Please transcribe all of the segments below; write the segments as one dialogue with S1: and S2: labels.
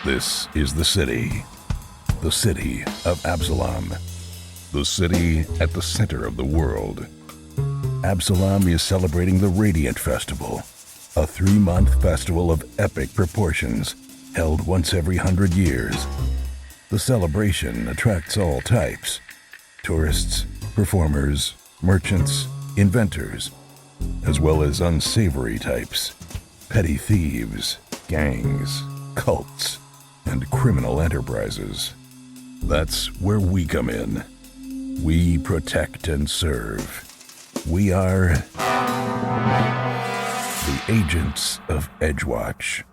S1: This is the city of Absalom, the city at the center of the world. Absalom is celebrating the Radiant Festival, a 3-month festival of epic proportions held once every 100 years. The celebration attracts all types: tourists, performers, merchants, inventors, as well as unsavory types, petty thieves, gangs, cults, and criminal enterprises. That's where we come in. We protect and serve. We are the agents of Edgewatch.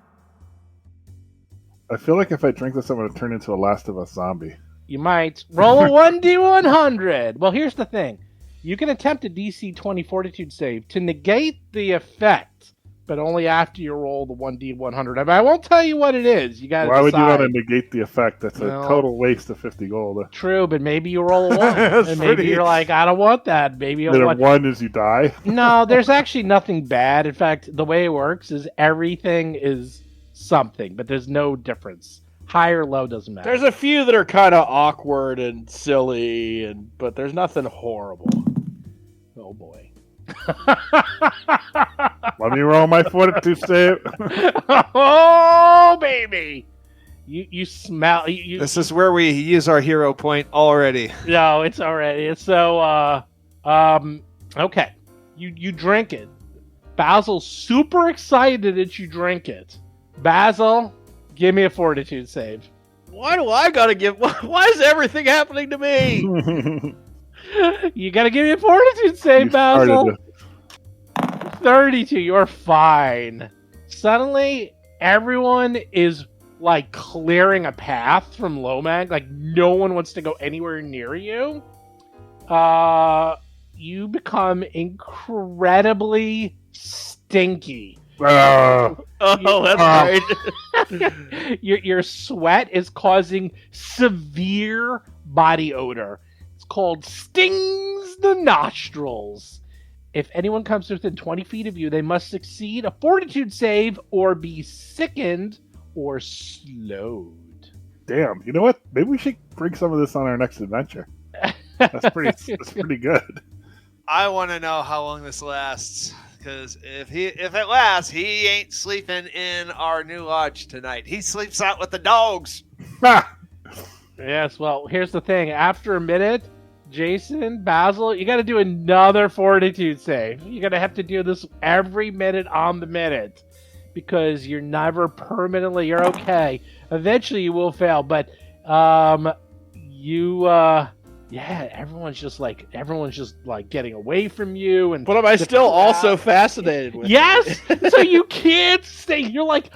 S2: I feel like if I drink this, I'm going to turn into a Last of Us zombie.
S3: You might. Roll a 1d100. Well, here's the thing. You can attempt a DC 20 Fortitude save to negate the effect, but only after you roll the 1d100. I mean, I won't tell you what it is. You got to
S2: Why would you
S3: decide.
S2: want to negate the effect? That's a total waste of 50 gold.
S3: True, but maybe you roll a 1. And maybe you're like, I don't want that. Maybe you'll want
S2: 1 is you die?
S3: No, there's actually nothing bad. In fact, the way it works is everything is something, but there's no difference. High or low doesn't matter.
S4: There's a few that are kind of awkward and silly, but there's nothing horrible.
S3: Oh boy.
S2: Let me roll my fortitude save.
S3: Oh baby. You smell
S5: This is where we use our hero point already.
S3: No, it's already. So okay. You drink it. Basil's super excited that you drink it. Basil, give me a fortitude save.
S4: Why do I gotta give? Why is everything happening to me?
S3: You gotta give me a fortitude save, Basil. 32, you're fine. Suddenly, everyone is like clearing a path from Lomag. Like no one wants to go anywhere near you. You become incredibly stinky.
S4: Oh, that's right.
S3: Your sweat is causing severe body odor. It's called stings the nostrils. If anyone comes within 20 feet of you, they must succeed a fortitude save or be sickened or slowed.
S2: Damn, you know what? Maybe we should bring some of this on our next adventure. That's pretty good.
S5: I want to know how long this lasts. Because if it lasts, he ain't sleeping in our new lodge tonight. He sleeps out with the dogs.
S3: Yes, well, here's the thing. After a minute, Jason, Basil, you got to do another fortitude save. You're going to have to do this every minute on the minute. Because you're never permanently, you're okay. Eventually you will fail, but everyone's just like getting away from you, and
S4: but am I still also fascinated with?
S3: Yes, so you can't stay. You're like,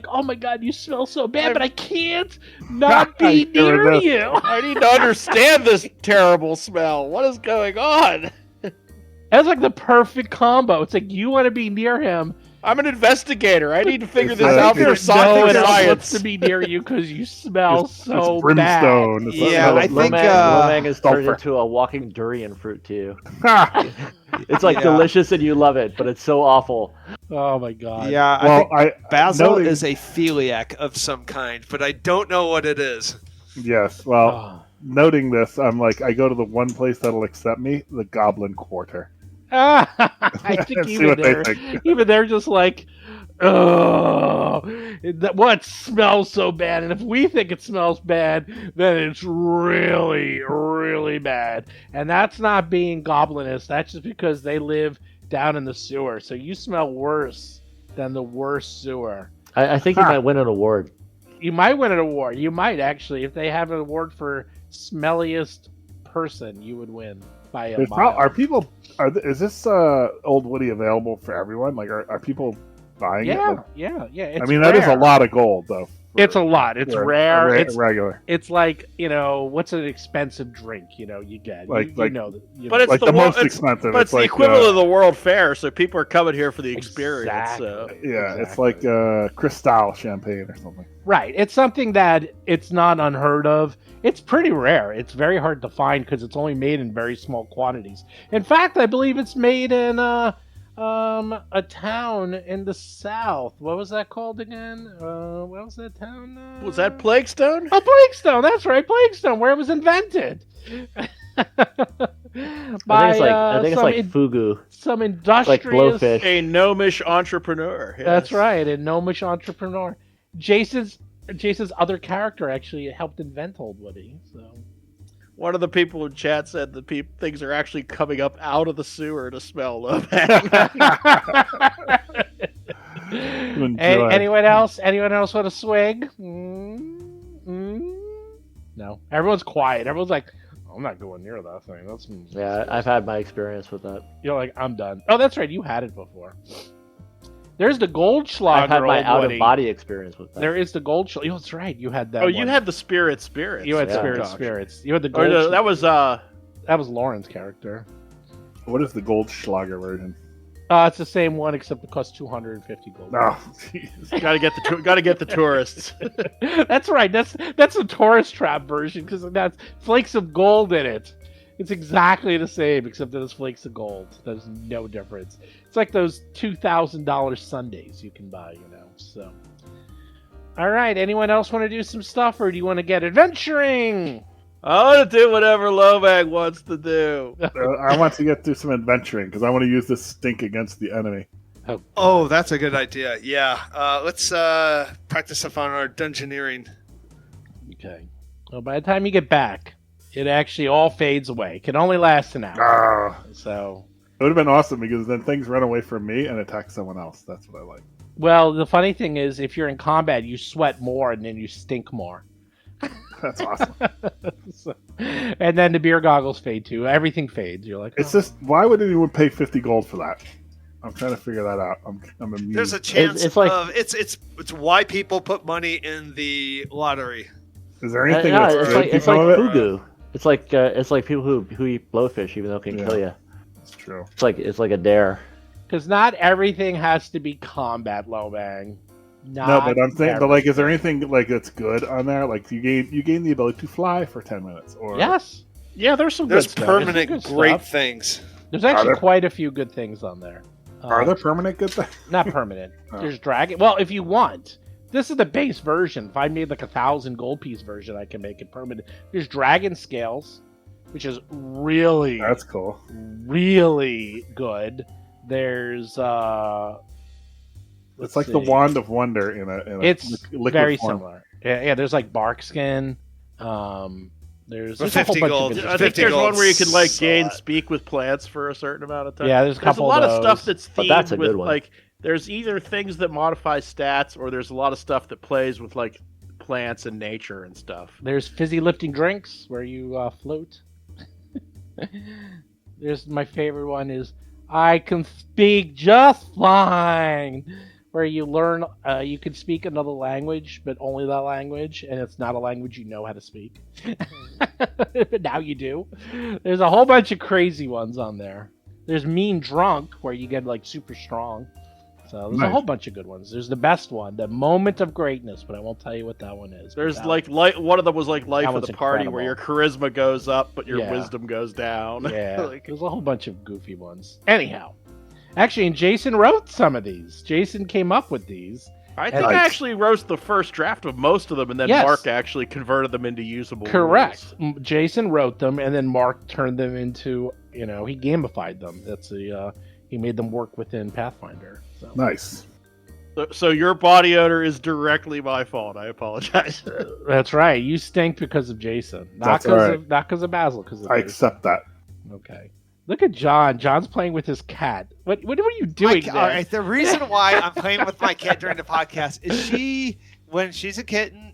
S3: oh my god, you smell so bad, but I can't not be near you.
S4: I need to understand this terrible smell. What is going on?
S3: That's like the perfect combo. It's like you want to be near him.
S4: I'm an investigator. I need to figure this out for
S3: no
S4: something
S3: one else
S4: science.
S3: wants to be near you because you smell so
S2: it's brimstone.
S3: bad.
S5: Yeah, I think
S6: Lomang has turned into a walking durian fruit to you. It's like delicious and you love it, but it's so awful.
S3: Oh my god.
S5: Yeah,
S2: well,
S5: I think Basil is a philiac of some kind, but I don't know what it is.
S2: Yes, well, noting this, I'm like, I go to the one place that'll accept me, the Goblin Quarter.
S3: I think even they're just like, oh, what smells so bad? And if we think it smells bad, then it's really, really bad. And that's not being goblinist. That's just because they live down in the sewer. So you smell worse than the worst sewer.
S6: I think you might win an award.
S3: You might win an award. You might actually. If they have an award for smelliest person, you would win.
S2: Is this Old Woody available for everyone? Like, are people buying it?
S3: Yeah.
S2: I mean, that is a lot of gold, though.
S3: It's a lot. It's rare. It's
S2: regular.
S3: It's like, what's an expensive drink? You get.
S4: But
S3: it's
S4: like
S2: the most expensive.
S4: But it's the equivalent of the World Fair, so people are coming here for the experience.
S3: Exactly.
S4: So.
S2: Yeah, exactly. It's like Cristal champagne or something.
S3: Right. It's something that it's not unheard of. It's pretty rare. It's very hard to find because it's only made in very small quantities. In fact, I believe it's made in A town in the south. What was that called again? What was that town?
S4: Was that Plaguestone?
S3: Oh, Plaguestone. That's right, Plaguestone, where it was invented.
S6: I think it's like fugu.
S3: Some industrious,
S6: like blowfish.
S4: A gnomish entrepreneur. Yes.
S3: That's right, a gnomish entrepreneur. Jason's other character actually helped invent Old Woody. So
S4: one of the people in chat said that things are actually coming up out of the sewer to smell Lobang.
S3: Anyone else? Anyone else want to swing? No. Everyone's quiet. Everyone's like, I'm not going near that thing.
S6: Yeah, I've had my experience with that.
S3: You're like, I'm done. Oh, that's right. You had it before. There's the Goldschlager.
S6: I've had my
S3: Old
S6: out
S3: Woody.
S6: of body experience with that.
S3: There is the Goldschlager. Oh, that's right. You had that.
S4: Oh,
S3: one.
S4: you had the spirits.
S3: You had
S6: Yeah.
S3: spirits. You had the
S4: Oh, no,
S3: Goldschlager.
S4: that
S3: was Lauren's character.
S2: What is the Goldschlager version?
S3: It's the same one except it costs 250 gold.
S2: Oh, jeez.
S4: gotta get the tourists.
S3: That's right. That's the tourist trap version because that's flakes of gold in it. It's exactly the same except that it's flakes of gold. There's no difference. It's like those $2,000 sundaes you can buy, So, all right. Anyone else want to do some stuff, or do you want to get adventuring?
S4: I want to do whatever Lobang wants to do.
S2: I want to get through some adventuring because I want to use this stink against the enemy.
S5: Oh, that's a good idea. Yeah. Let's practice up on our dungeoneering.
S3: Okay. Well, by the time you get back, it actually all fades away. It can only last an hour. So
S2: It would have been awesome because then things run away from me and attack someone else. That's what I like.
S3: Well, the funny thing is, if you're in combat, you sweat more and then you stink more.
S2: That's awesome.
S3: And then the beer goggles fade too. Everything fades. You're like,
S2: It's just, why would anyone pay 50 gold for that? I'm trying to figure that out. I'm amused.
S5: There's a chance
S6: It's like-
S5: it's why people put money in the lottery.
S2: Is there anything
S6: Yeah,
S2: that's
S6: it's
S2: good
S6: like
S2: to come of it?
S6: fugu. It's like people who eat blowfish even though it can kill you.
S2: It's true.
S6: It's like a dare.
S3: because not everything has to be combat, Lobang.
S2: No, but I'm saying, but like, is there anything like that's good on there? Like, you gain the ability to fly for 10 minutes, or
S3: Yes,
S4: Yeah, there's some
S5: There's
S4: good stuff.
S5: permanent
S3: There's good
S5: great
S3: stuff.
S5: things.
S3: there's actually
S2: there-
S3: quite a few good things on there.
S2: are there permanent good things?
S3: Not permanent.
S2: Oh.
S3: There's dragon. Well, if you want, this is the base version. If I made like 1,000 gold piece version, I can make it permanent. There's dragon scales, which is really,
S2: That's cool.
S3: really good. There's
S2: It's like the wand of wonder in a
S3: It's
S2: liquid
S3: very
S2: form.
S3: similar. Yeah. There's like bark skin. There's
S5: For
S3: a whole
S5: 50
S3: bunch
S5: gold.
S3: of good
S4: I
S3: stuff.
S4: think
S5: 50
S4: there's
S5: gold
S4: one where you can like gain
S5: slot.
S4: speak with plants for a certain amount of time.
S3: Yeah, there's a couple
S4: a lot
S3: of
S4: of stuff
S3: those.
S4: that's
S6: But
S4: themed
S6: that's a
S4: with
S6: good one.
S4: like there's either things that modify stats or there's a lot of stuff that plays with like plants and nature and stuff.
S3: There's fizzy lifting drinks where you float. There's my favorite one is I can speak just fine, where you learn you can speak another language, but only that language, and it's not a language you know how to speak. But now you do. There's a whole bunch of crazy ones on there. There's mean drunk, where you get like super strong. So there's a
S2: Nice.
S3: whole bunch of good ones. There's the best one, the moment of greatness, but I won't tell you what that one is.
S4: There's
S3: That
S4: like one of them was like life
S3: That
S4: of
S3: one's
S4: the party where your charisma goes up but your
S3: Yeah.
S4: wisdom goes down.
S3: Yeah,
S4: Like-
S3: there's a whole bunch of goofy ones. Anyhow, actually, and Jason wrote some of these. Jason came up with these.
S4: I think
S2: Nice.
S4: I actually wrote the first draft of most of them, and then
S3: Yes.
S4: Mark actually converted them into usable.
S3: Correct.
S4: rules.
S3: Jason wrote them, and then Mark turned them into, he gamified them. He made them work within Pathfinder. So.
S2: Nice.
S4: So your body odor is directly my fault. I apologize.
S3: That's right. You stink because of Jason, not
S2: That's all right.
S3: because of Basil. Because of
S2: I
S3: Jason.
S2: accept that.
S3: Okay. Look at John. John's playing with his cat. What are you doing?
S5: All
S3: there?
S5: right, the reason why I'm playing with my cat during the podcast is when she's a kitten,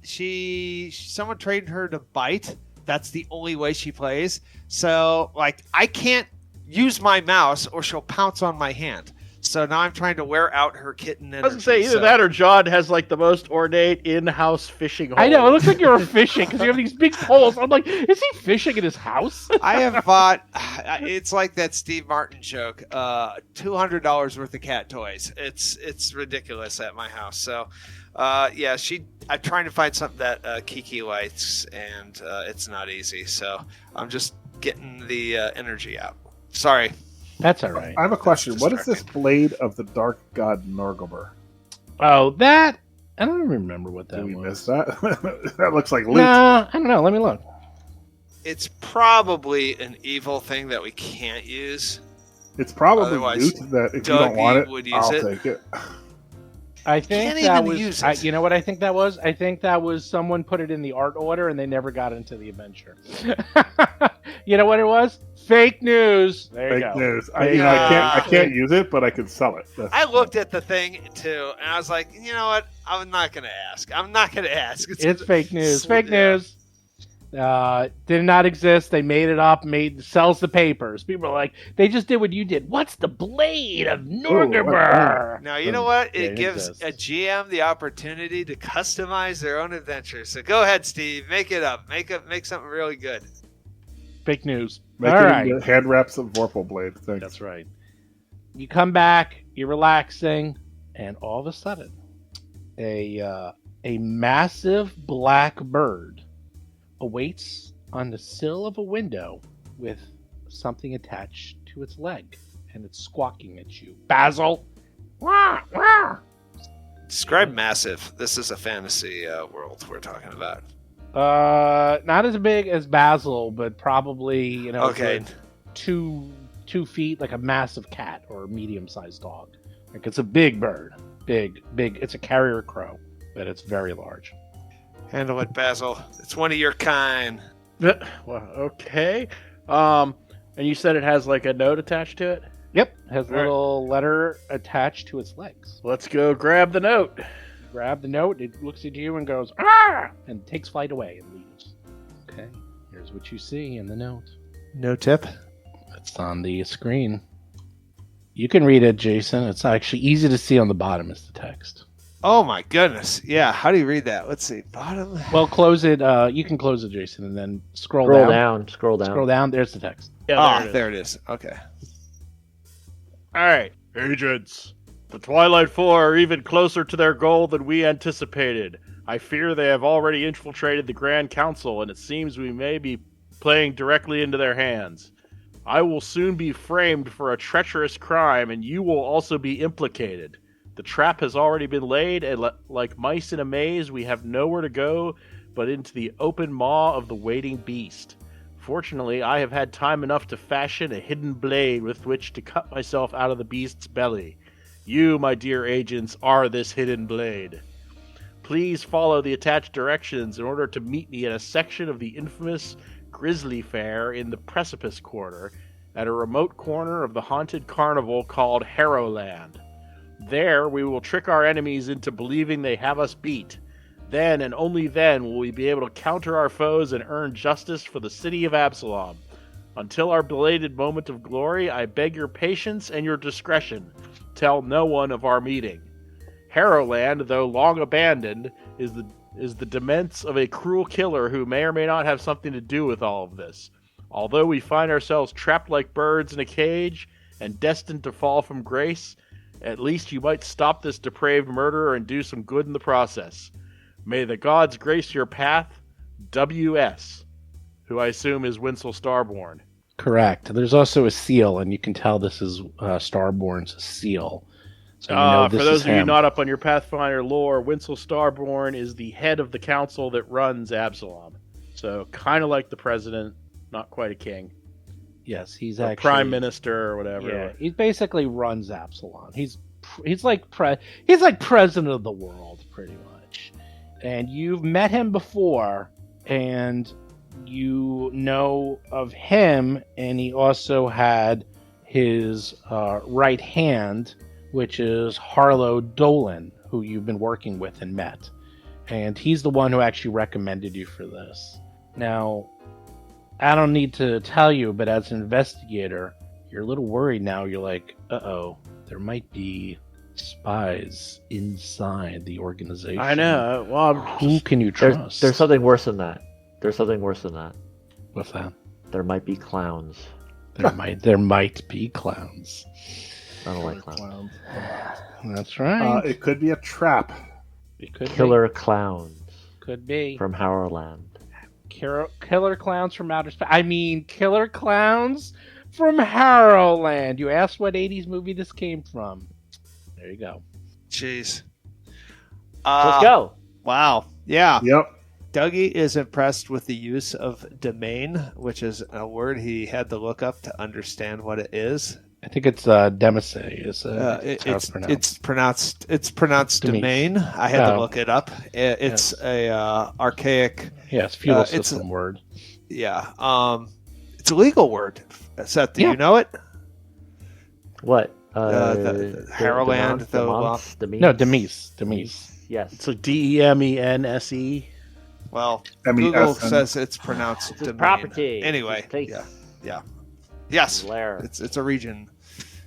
S5: someone trained her to bite. That's the only way she plays. So, like, I can't use my mouse or she'll pounce on my hand. So now I'm trying to wear out her kitten energy.
S4: I was gonna say either that or John has like the most ornate in-house fishing hole.
S3: I know. It looks like you're fishing because you have these big poles. I'm like, is he fishing in his house?
S5: I have bought. It's like that Steve Martin joke. $200 worth of cat toys. It's ridiculous at my house. So, yeah, I'm trying to find something that Kiki likes, and it's not easy. So I'm just getting the energy out. Sorry.
S3: That's all right.
S2: I have a question. What is this blade of the dark god Norgobur?
S3: Oh, that I don't remember what that
S2: Did we
S3: was.
S2: miss that? That looks like loot.
S3: Nah, I don't know. Let me look.
S5: It's probably an evil thing that we can't use.
S2: It's probably
S5: Otherwise,
S2: loot that if you
S5: Dougie
S2: don't want it,
S5: would use
S2: I'll
S5: it.
S2: take it.
S3: I think
S5: Can't
S3: that
S5: even
S3: was.
S5: use it.
S3: You know what I think that was? I think that was someone put it in the art order and they never got into the adventure. You know what it was? Fake news. There you
S2: Fake
S3: go.
S2: news.
S5: Yeah.
S2: I can't use it, but I can sell it.
S5: I looked at the thing too, and I was like, you know what? I'm not gonna ask.
S3: It's fake news. Fake
S5: Yeah.
S3: news. Did not exist. They made it up. Sells the papers. People are like, they just did what you did. What's the blade of Norgobur?
S5: Now you know what?
S3: Yeah,
S5: It
S3: it
S5: gives
S3: exists.
S5: a GM the opportunity to customize their own adventure. So go ahead, Steve. Make it up. Make something really good.
S3: Fake news.
S2: Make
S3: All
S2: it
S3: right.
S2: into hand wraps of Vorpal blade. Thanks.
S3: That's right. You come back, you're relaxing, and all of a sudden, a massive black bird awaits on the sill of a window with something attached to its leg, and it's squawking at you. Basil! Wah, wah.
S5: Describe massive. This is a fantasy world we're talking about.
S3: Not as big as Basil, but probably,
S5: Okay.
S3: like 2 feet, like a massive cat or a medium-sized dog. Like it's a big bird, big. It's a carrier crow, but it's very large.
S5: Handle it, Basil. It's one of your kind.
S4: Well, okay. And you said it has like a note attached to it?
S3: Yep, has a
S4: All right.
S3: little letter attached to its legs.
S4: Let's go grab the note.
S3: Grab the note, it looks at you and goes, ah! And takes flight away and leaves. Okay, here's what you see in the note.
S5: No tip.
S3: It's on the screen. You can read it, Jason. It's actually easy to see on the bottom is the text.
S5: Oh my goodness. Yeah. How do you read that? Let's see. Bottom.
S3: Well, close it. You can close it, Jason, and then scroll down.
S6: Scroll down.
S3: Scroll down. There's the text.
S4: Yeah,
S5: There it is. Okay.
S4: All right. Agents. The Twilight Four are even closer to their goal than we anticipated. I fear they have already infiltrated the Grand Council, and it seems we may be playing directly into their hands. I will soon be framed for a treacherous crime, and you will also be implicated. The trap has already been laid, and like mice in a maze, we have nowhere to go but into the open maw of the waiting beast. Fortunately, I have had time enough to fashion a hidden blade with which to cut myself out of the beast's belly. You, my dear agents, are this hidden blade. Please follow the attached directions in order to meet me at a section of the infamous Grizzly Fair in the Precipice Quarter, at a remote corner of the haunted carnival called Harrowland. There, we will trick our enemies into believing they have us beat. Then, and only then, will we be able to counter our foes and earn justice for the city of Absalom. Until our belated moment of glory, I beg your patience and your discretion. Tell no one of our meeting. Harrowland, though long abandoned, is the demesne of a cruel killer who may or may not have something to do with all of this. Although we find ourselves trapped like birds in a cage and destined to fall from grace, at least you might stop this depraved murderer and do some good in the process. May the gods grace your path, W.S., who I assume is Winsel Starborn.
S3: Correct. There's also a seal, and you can tell this is Starborn's seal. So you know
S4: For
S3: this
S4: those
S3: is
S4: of you
S3: him.
S4: not up on your Pathfinder lore, Winsel Starborn is the head of the council that runs Absalom. So kind of like the president, not quite a king.
S3: Yes, he's
S4: Or
S3: actually
S4: prime minister or whatever.
S3: Yeah, he basically runs Absalom. He's like president of the world, pretty much. And you've met him before, and you know of him, and he also had his right hand, which is Harlow Dolan, who you've been working with and met. And he's the one who actually recommended you for this. Now, I don't need to tell you, but as an investigator, you're a little worried now. You're like, uh-oh, there might be spies inside the organization.
S4: I know. Well,
S3: Who can you trust?
S6: There's something worse than that. There's something worse than that.
S3: What's that?
S6: There might be clowns.
S3: There might be clowns.
S6: I don't like clowns.
S2: Clowns.
S3: That's right.
S2: It could be a trap.
S3: It could
S6: Killer clowns
S3: be. Could be.
S6: from Harrowland.
S3: Killer clowns from outer space. I mean, killer clowns from Harrowland. You asked what 80s movie this came from. There you go.
S5: Jeez.
S6: Let's go.
S5: Wow. Yeah.
S2: Yep.
S5: Dougie is impressed with the use of domain, which is a word he had to look up to understand what it is.
S3: I think it's Demacy.
S5: It's pronounced domain. I had to look it up. It's a archaic.
S3: Yes, feudal system word.
S5: Yeah. It's a legal word. Seth, do you know it?
S6: What?
S5: The Harrowland.
S3: Demise.
S6: Yes.
S4: It's like Demense.
S5: Well,
S2: M-E-S-N.
S5: Google says it's pronounced
S6: It's
S5: domain.
S6: property.
S5: Anyway,
S6: Take
S5: yeah. Yes,
S6: Lair.
S5: it's a region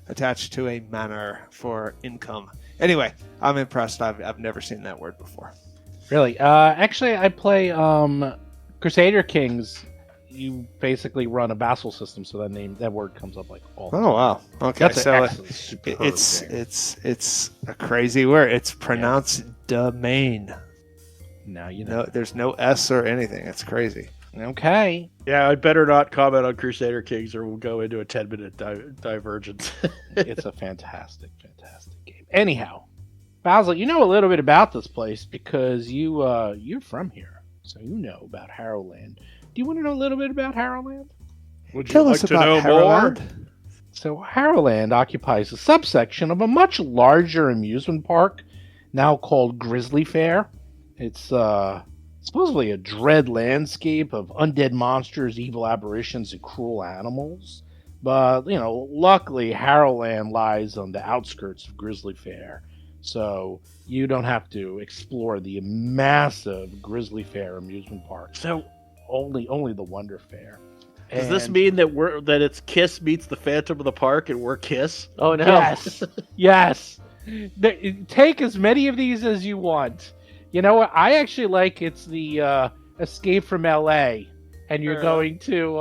S5: attached to a manor for income. Anyway, I'm impressed. I've never seen that word before.
S3: Really? Actually, I play Crusader Kings. You basically run a vassal system, so that word comes up like all the time.
S5: Oh wow. Okay,
S3: That's
S5: so
S3: it's
S5: a crazy word. It's pronounced domain.
S3: now you know.
S5: No, there's no S or anything. It's crazy.
S3: Okay.
S4: Yeah, I better not comment on Crusader Kings or we'll go into a 10-minute divergence.
S3: It's a fantastic game. Anyhow, Basil, you know a little bit about this place because you're from here, so you know about Harrowland. Do you want to know a little bit about Harrowland?
S4: Would you
S5: Tell
S4: like
S5: us
S4: to
S5: about
S4: know
S5: Harrowland.
S4: more?
S3: So Harrowland occupies a subsection of a much larger amusement park, now called Grizzly Fair. It's supposedly a dread landscape of undead monsters, evil apparitions, and cruel animals. But, luckily Harrowland lies on the outskirts of Grizzly Fair, so you don't have to explore the massive Grizzly Fair amusement park. So only the Wonder Fair.
S4: Does this mean that it's Kiss meets the Phantom of the Park and we're Kiss?
S6: Oh no!
S3: Yes. Take as many of these as you want. You know what? I actually like it's the Escape from L.A. and you're going to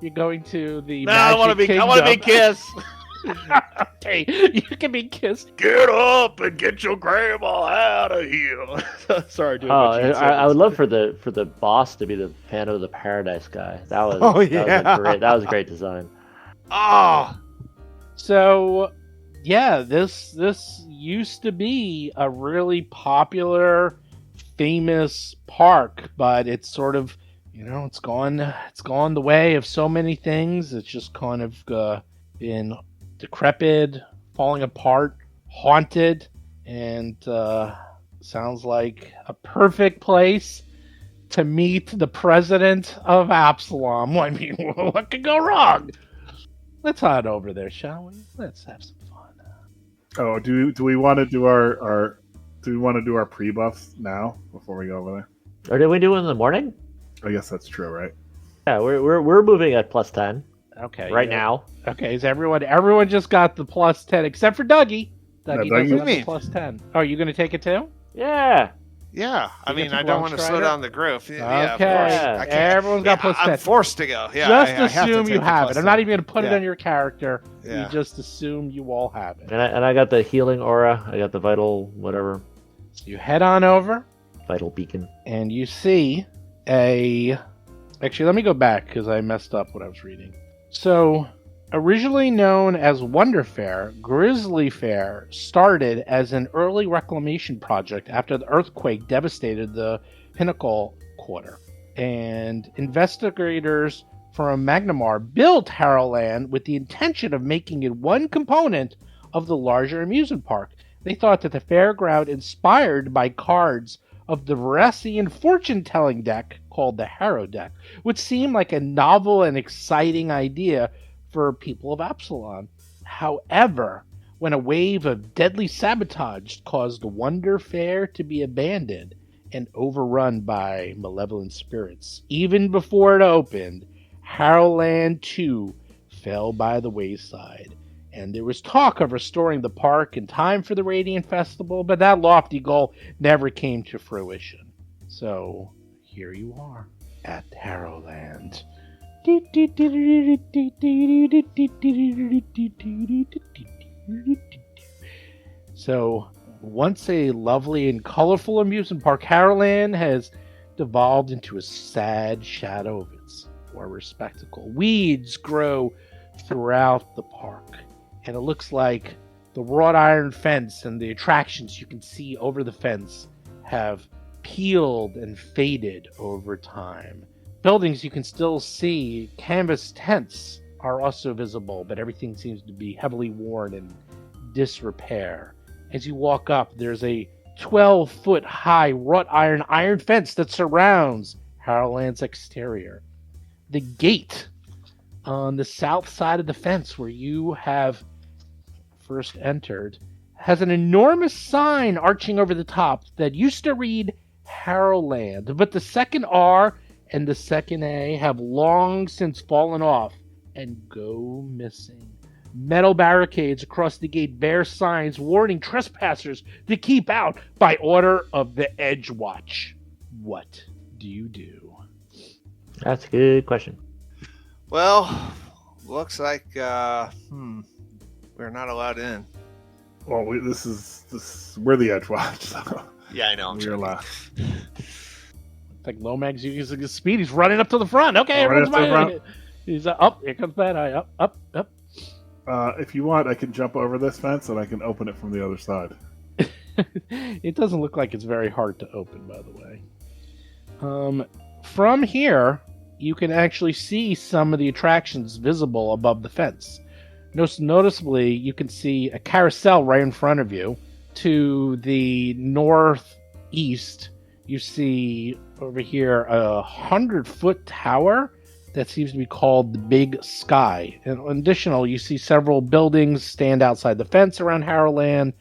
S3: the.
S4: No, I want to be Kiss.
S3: Okay, you can be kissed.
S4: Get up and get your grandma out of here. Sorry, dude.
S6: I would love for the boss to be the Phantom of the Paradise guy. That was that was a great design.
S5: Oh,
S3: so yeah, this used to be a really popular, famous park, but it's sort of it's gone the way of so many things. It's just kind of been decrepit, falling apart, haunted, and sounds like a perfect place to meet the president of Absalom. I mean, what could go wrong? Let's head over there, shall we? Let's have some fun.
S2: Oh, do we want to do our pre-buffs now before we go over there?
S6: Or did we do it in the morning?
S2: I guess that's true, right?
S6: Yeah, we're moving at +10.
S3: Okay.
S6: Right now.
S3: Okay, is everyone just got the +10 except for Dougie. Dougie doesn't have the +10. Oh, you gonna take it too?
S6: Yeah.
S5: Yeah, I mean,
S3: get to
S5: I
S3: go
S5: don't
S3: on
S5: want to
S3: Strider?
S5: slow down the groove. Yeah,
S3: Okay,
S5: of course. I can't.
S3: everyone's got +10.
S5: I'm forced to go. Yeah,
S3: Just
S5: I have to
S3: assume
S5: take
S3: you
S5: the
S3: have it. I'm not
S5: +10.
S3: even going to put it
S5: Yeah.
S3: on your character.
S5: Yeah.
S3: You just assume you all have it.
S6: And I got the healing aura. I got the vital whatever.
S3: So you head on over,
S6: Vital beacon.
S3: and you see a... Actually, let me go back, because I messed up what I was reading. So, originally known as Wonder Fair, Grizzly Fair started as an early reclamation project after the earthquake devastated the Pinnacle Quarter. And investigators from Magnamar built Harrowland with the intention of making it one component of the larger amusement park. They thought that the fairground, inspired by cards of the Veresian fortune-telling deck called the Harrow deck, would seem like a novel and exciting idea for people of Absalom. However, when a wave of deadly sabotage caused Wonder Fair to be abandoned and overrun by malevolent spirits, even before it opened, Harrowland 2 fell by the wayside. And there was talk of restoring the park in time for the Radiant Festival, but that lofty goal never came to fruition. So, here you are at Harrowland. So, once a lovely and colorful amusement park, Harrowland has devolved into a sad shadow of its former spectacle. Weeds grow throughout the park. And it looks like the wrought iron fence and the attractions you can see over the fence have peeled and faded over time. Buildings you can still see, canvas tents are also visible, but everything seems to be heavily worn and disrepair. As you walk up, there's a 12-foot high wrought iron fence that surrounds Harrowland's exterior. The gate on the south side of the fence where you have first entered has an enormous sign arching over the top that used to read Harrowland, but the second R and the second A have long since fallen off and go missing. Metal barricades across the gate bear signs warning trespassers to keep out by order of the Edgewatch. What do you do?
S6: That's a good question.
S5: Well, looks like we're not allowed in.
S2: Well, this is we're the Edgewatch, so
S5: Yeah, I know.
S2: we're allowed.
S3: Like Lomag's using his speed. He's running up to the front. Okay,
S2: Right
S3: everyone's
S2: up to the
S3: running.
S2: front.
S3: He's up. Here comes Bad Eye. Up.
S2: If you want, I can jump over this fence and I can open it from the other side.
S3: It doesn't look like it's very hard to open, by the way. From here, you can actually see some of the attractions visible above the fence. Most noticeably, you can see a carousel right in front of you. To the northeast, you see over here a 100-foot tower that seems to be called the Big Sky. And additional, you see several buildings stand outside the fence around Harrowland.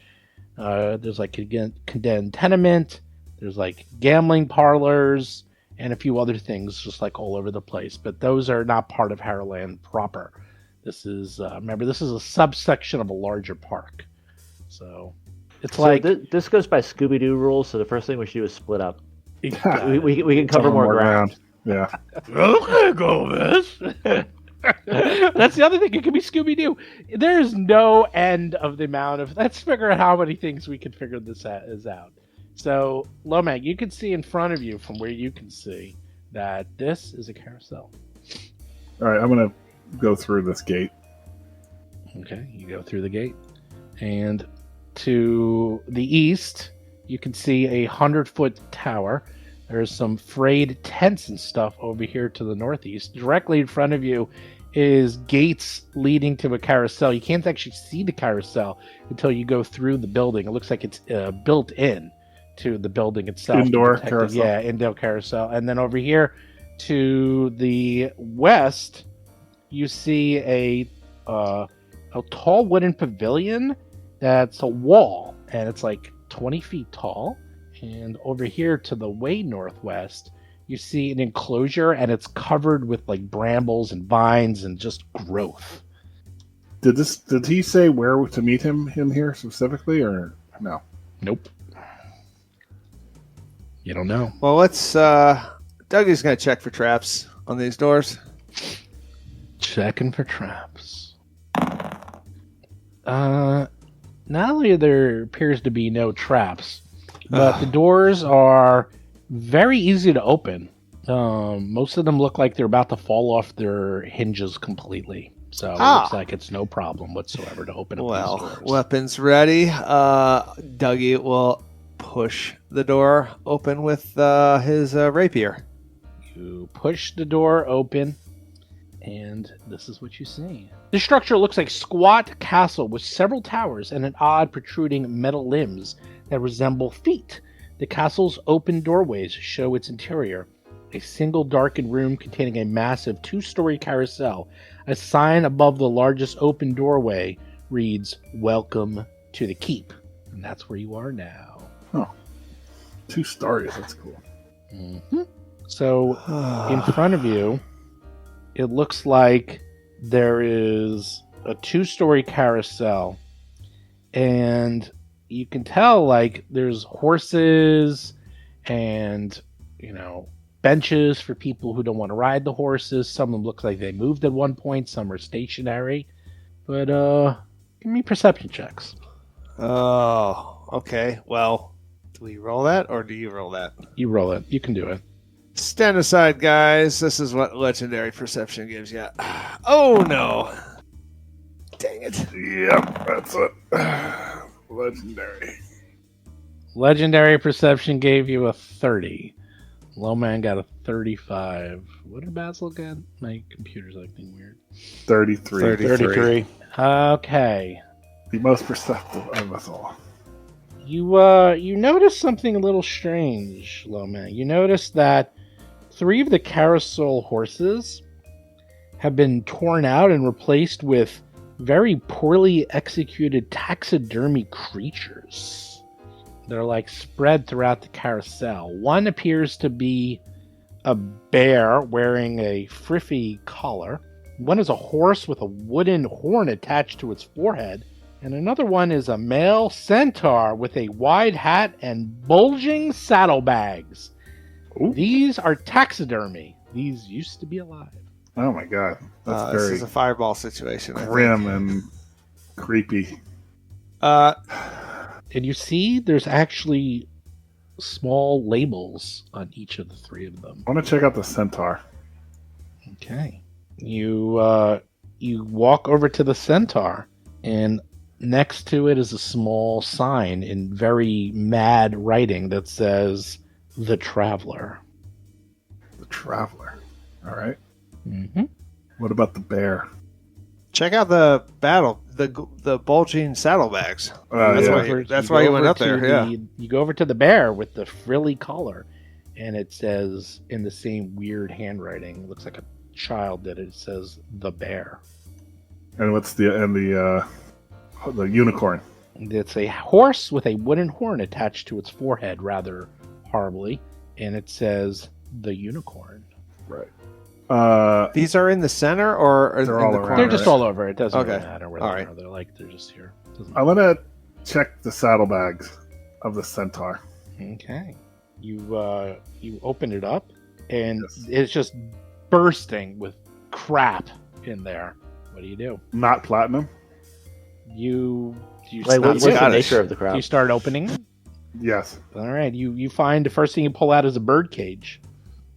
S3: There's like a condemned tenement. There's like gambling parlors and a few other things just like all over the place. But those are not part of Harrowland proper. This is, remember, this is a subsection of a larger park. So it's
S6: So
S3: like...
S6: this goes by Scooby-Doo rules, so the first thing we should do is split up. We can cover
S2: Cover
S6: more ground.
S2: Yeah.
S3: Okay, Gomez. That's the other thing. It could be Scooby-Doo. There's no end of the amount of... Let's figure out how many things we can figure this out. So, Lomag, you can see in front of you from where you can see that this is a carousel.
S2: All right, I'm going to go through this gate.
S3: Okay, you go through the gate. And to the east, you can see a 100-foot tower. There's some frayed tents and stuff over here to the northeast. Directly in front of you is gates leading to a carousel. You can't actually see the carousel until you go through the building. It looks like it's built in to the building itself.
S2: Indoor carousel.
S3: Yeah, indoor carousel. And then over here to the west, you see a tall wooden pavilion that's a wall, and it's like 20 feet tall. And over here to the way northwest, you see an enclosure, and it's covered with like brambles and vines and just growth.
S2: Did he say where to meet him in here specifically, or no?
S3: Nope. You don't know.
S5: Well, let's. Dougie's gonna check for traps on these doors.
S3: Checking for traps. Not only there appears to be no traps, but the doors are very easy to open. Most of them look like they're about to fall off their hinges completely. So it looks like it's no problem whatsoever to open up these doors.
S5: Weapons ready. Dougie will push the door open with his rapier.
S3: You push the door open, and this is what you see. The structure looks like a squat castle with several towers and an odd protruding metal limbs that resemble feet. The castle's open doorways show its interior. A single darkened room containing a massive 2-story carousel. A sign above the largest open doorway reads, "Welcome to the Keep." And that's where you are now.
S2: Oh, 2 stories. That's cool.
S3: Mm-hmm. So, in front of you, it looks like there is a 2-story carousel. And you can tell, like, there's horses and, benches for people who don't want to ride the horses. Some of them look like they moved at one point. Some are stationary. But, give me perception checks.
S5: Oh, okay. Well, do we roll that, or do you roll that?
S3: You roll it. You can do it.
S5: Stand aside, guys. This is what legendary perception gives you. Oh, no. it.
S2: Yep, that's it. Legendary.
S3: Legendary perception gave you a 30. Lowman got a 35. What did Basil get? My computer's acting weird.
S2: 33.
S3: 33. Okay.
S2: The most perceptive of us all.
S3: You notice something a little strange, Lowman. You notice that 3 of the carousel horses have been torn out and replaced with very poorly executed taxidermy creatures. They're like spread throughout the carousel. One appears to be a bear wearing a friffy collar. One is a horse with a wooden horn attached to its forehead. And another one is a male centaur with a wide hat and bulging saddlebags.
S2: Ooh.
S3: These are taxidermy. These used to be alive.
S2: Oh my god. That's
S5: This
S2: very
S5: is a fireball situation. I think.
S2: grim and creepy.
S3: And you see there's actually small labels on each of the 3 of them.
S2: I want to check out the centaur.
S3: Okay. You walk over to the centaur, and next to it is a small sign in very mad writing that says, "The Traveler."
S2: The traveler. All right.
S3: Mm-hmm.
S2: What about the bear?
S5: Check out the bulging saddlebags.
S2: Yeah.
S5: That's why you went up there. Yeah.
S3: You go over to the bear with the frilly collar, and it says in the same weird handwriting, it looks like a child did it. It says "The Bear."
S2: And what's the unicorn?
S3: It's a horse with a wooden horn attached to its forehead, rather horribly, and it says "The Unicorn."
S2: Right.
S5: These are in the center, or are
S2: They're
S5: in
S2: all
S5: the
S2: around,
S5: corners?
S3: They're just all over. It doesn't really
S5: Okay.
S3: matter where
S5: All
S3: they
S5: right.
S3: are. They're just here. Doesn't
S2: I
S3: matter.
S2: want to check the saddlebags of the centaur.
S3: Okay. You open it up, and
S2: Yes.
S3: it's just bursting with crap in there. What do?
S2: Not platinum?
S3: You
S6: Like, what's the
S5: Scottish.
S6: nature of the
S3: you
S6: crowd?
S3: start opening them?
S2: Yes.
S3: All right. You find the first thing you pull out is a bird cage.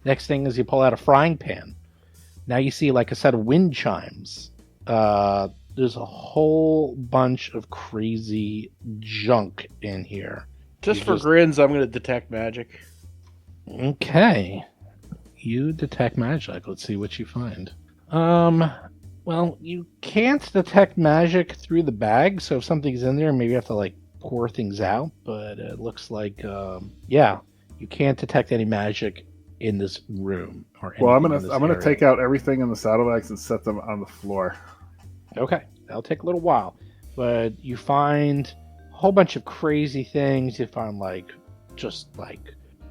S3: Next thing is you pull out a frying pan. Now you see like a set of wind chimes. There's a whole bunch of crazy junk in here.
S4: Just
S3: You
S4: for
S3: just-
S4: grins, I'm going to detect magic.
S3: Okay. You detect magic. Let's see what you find. Well, you can't detect magic through the bag, so if something's in there, maybe you have to like pour things out, but it looks like you can't detect any magic in this room or
S2: Well, I'm
S3: anything in
S2: gonna
S3: this
S2: take out everything in the saddlebags and set them on the floor.
S3: area. Okay. That'll take a little while. But you find a whole bunch of crazy things. You find just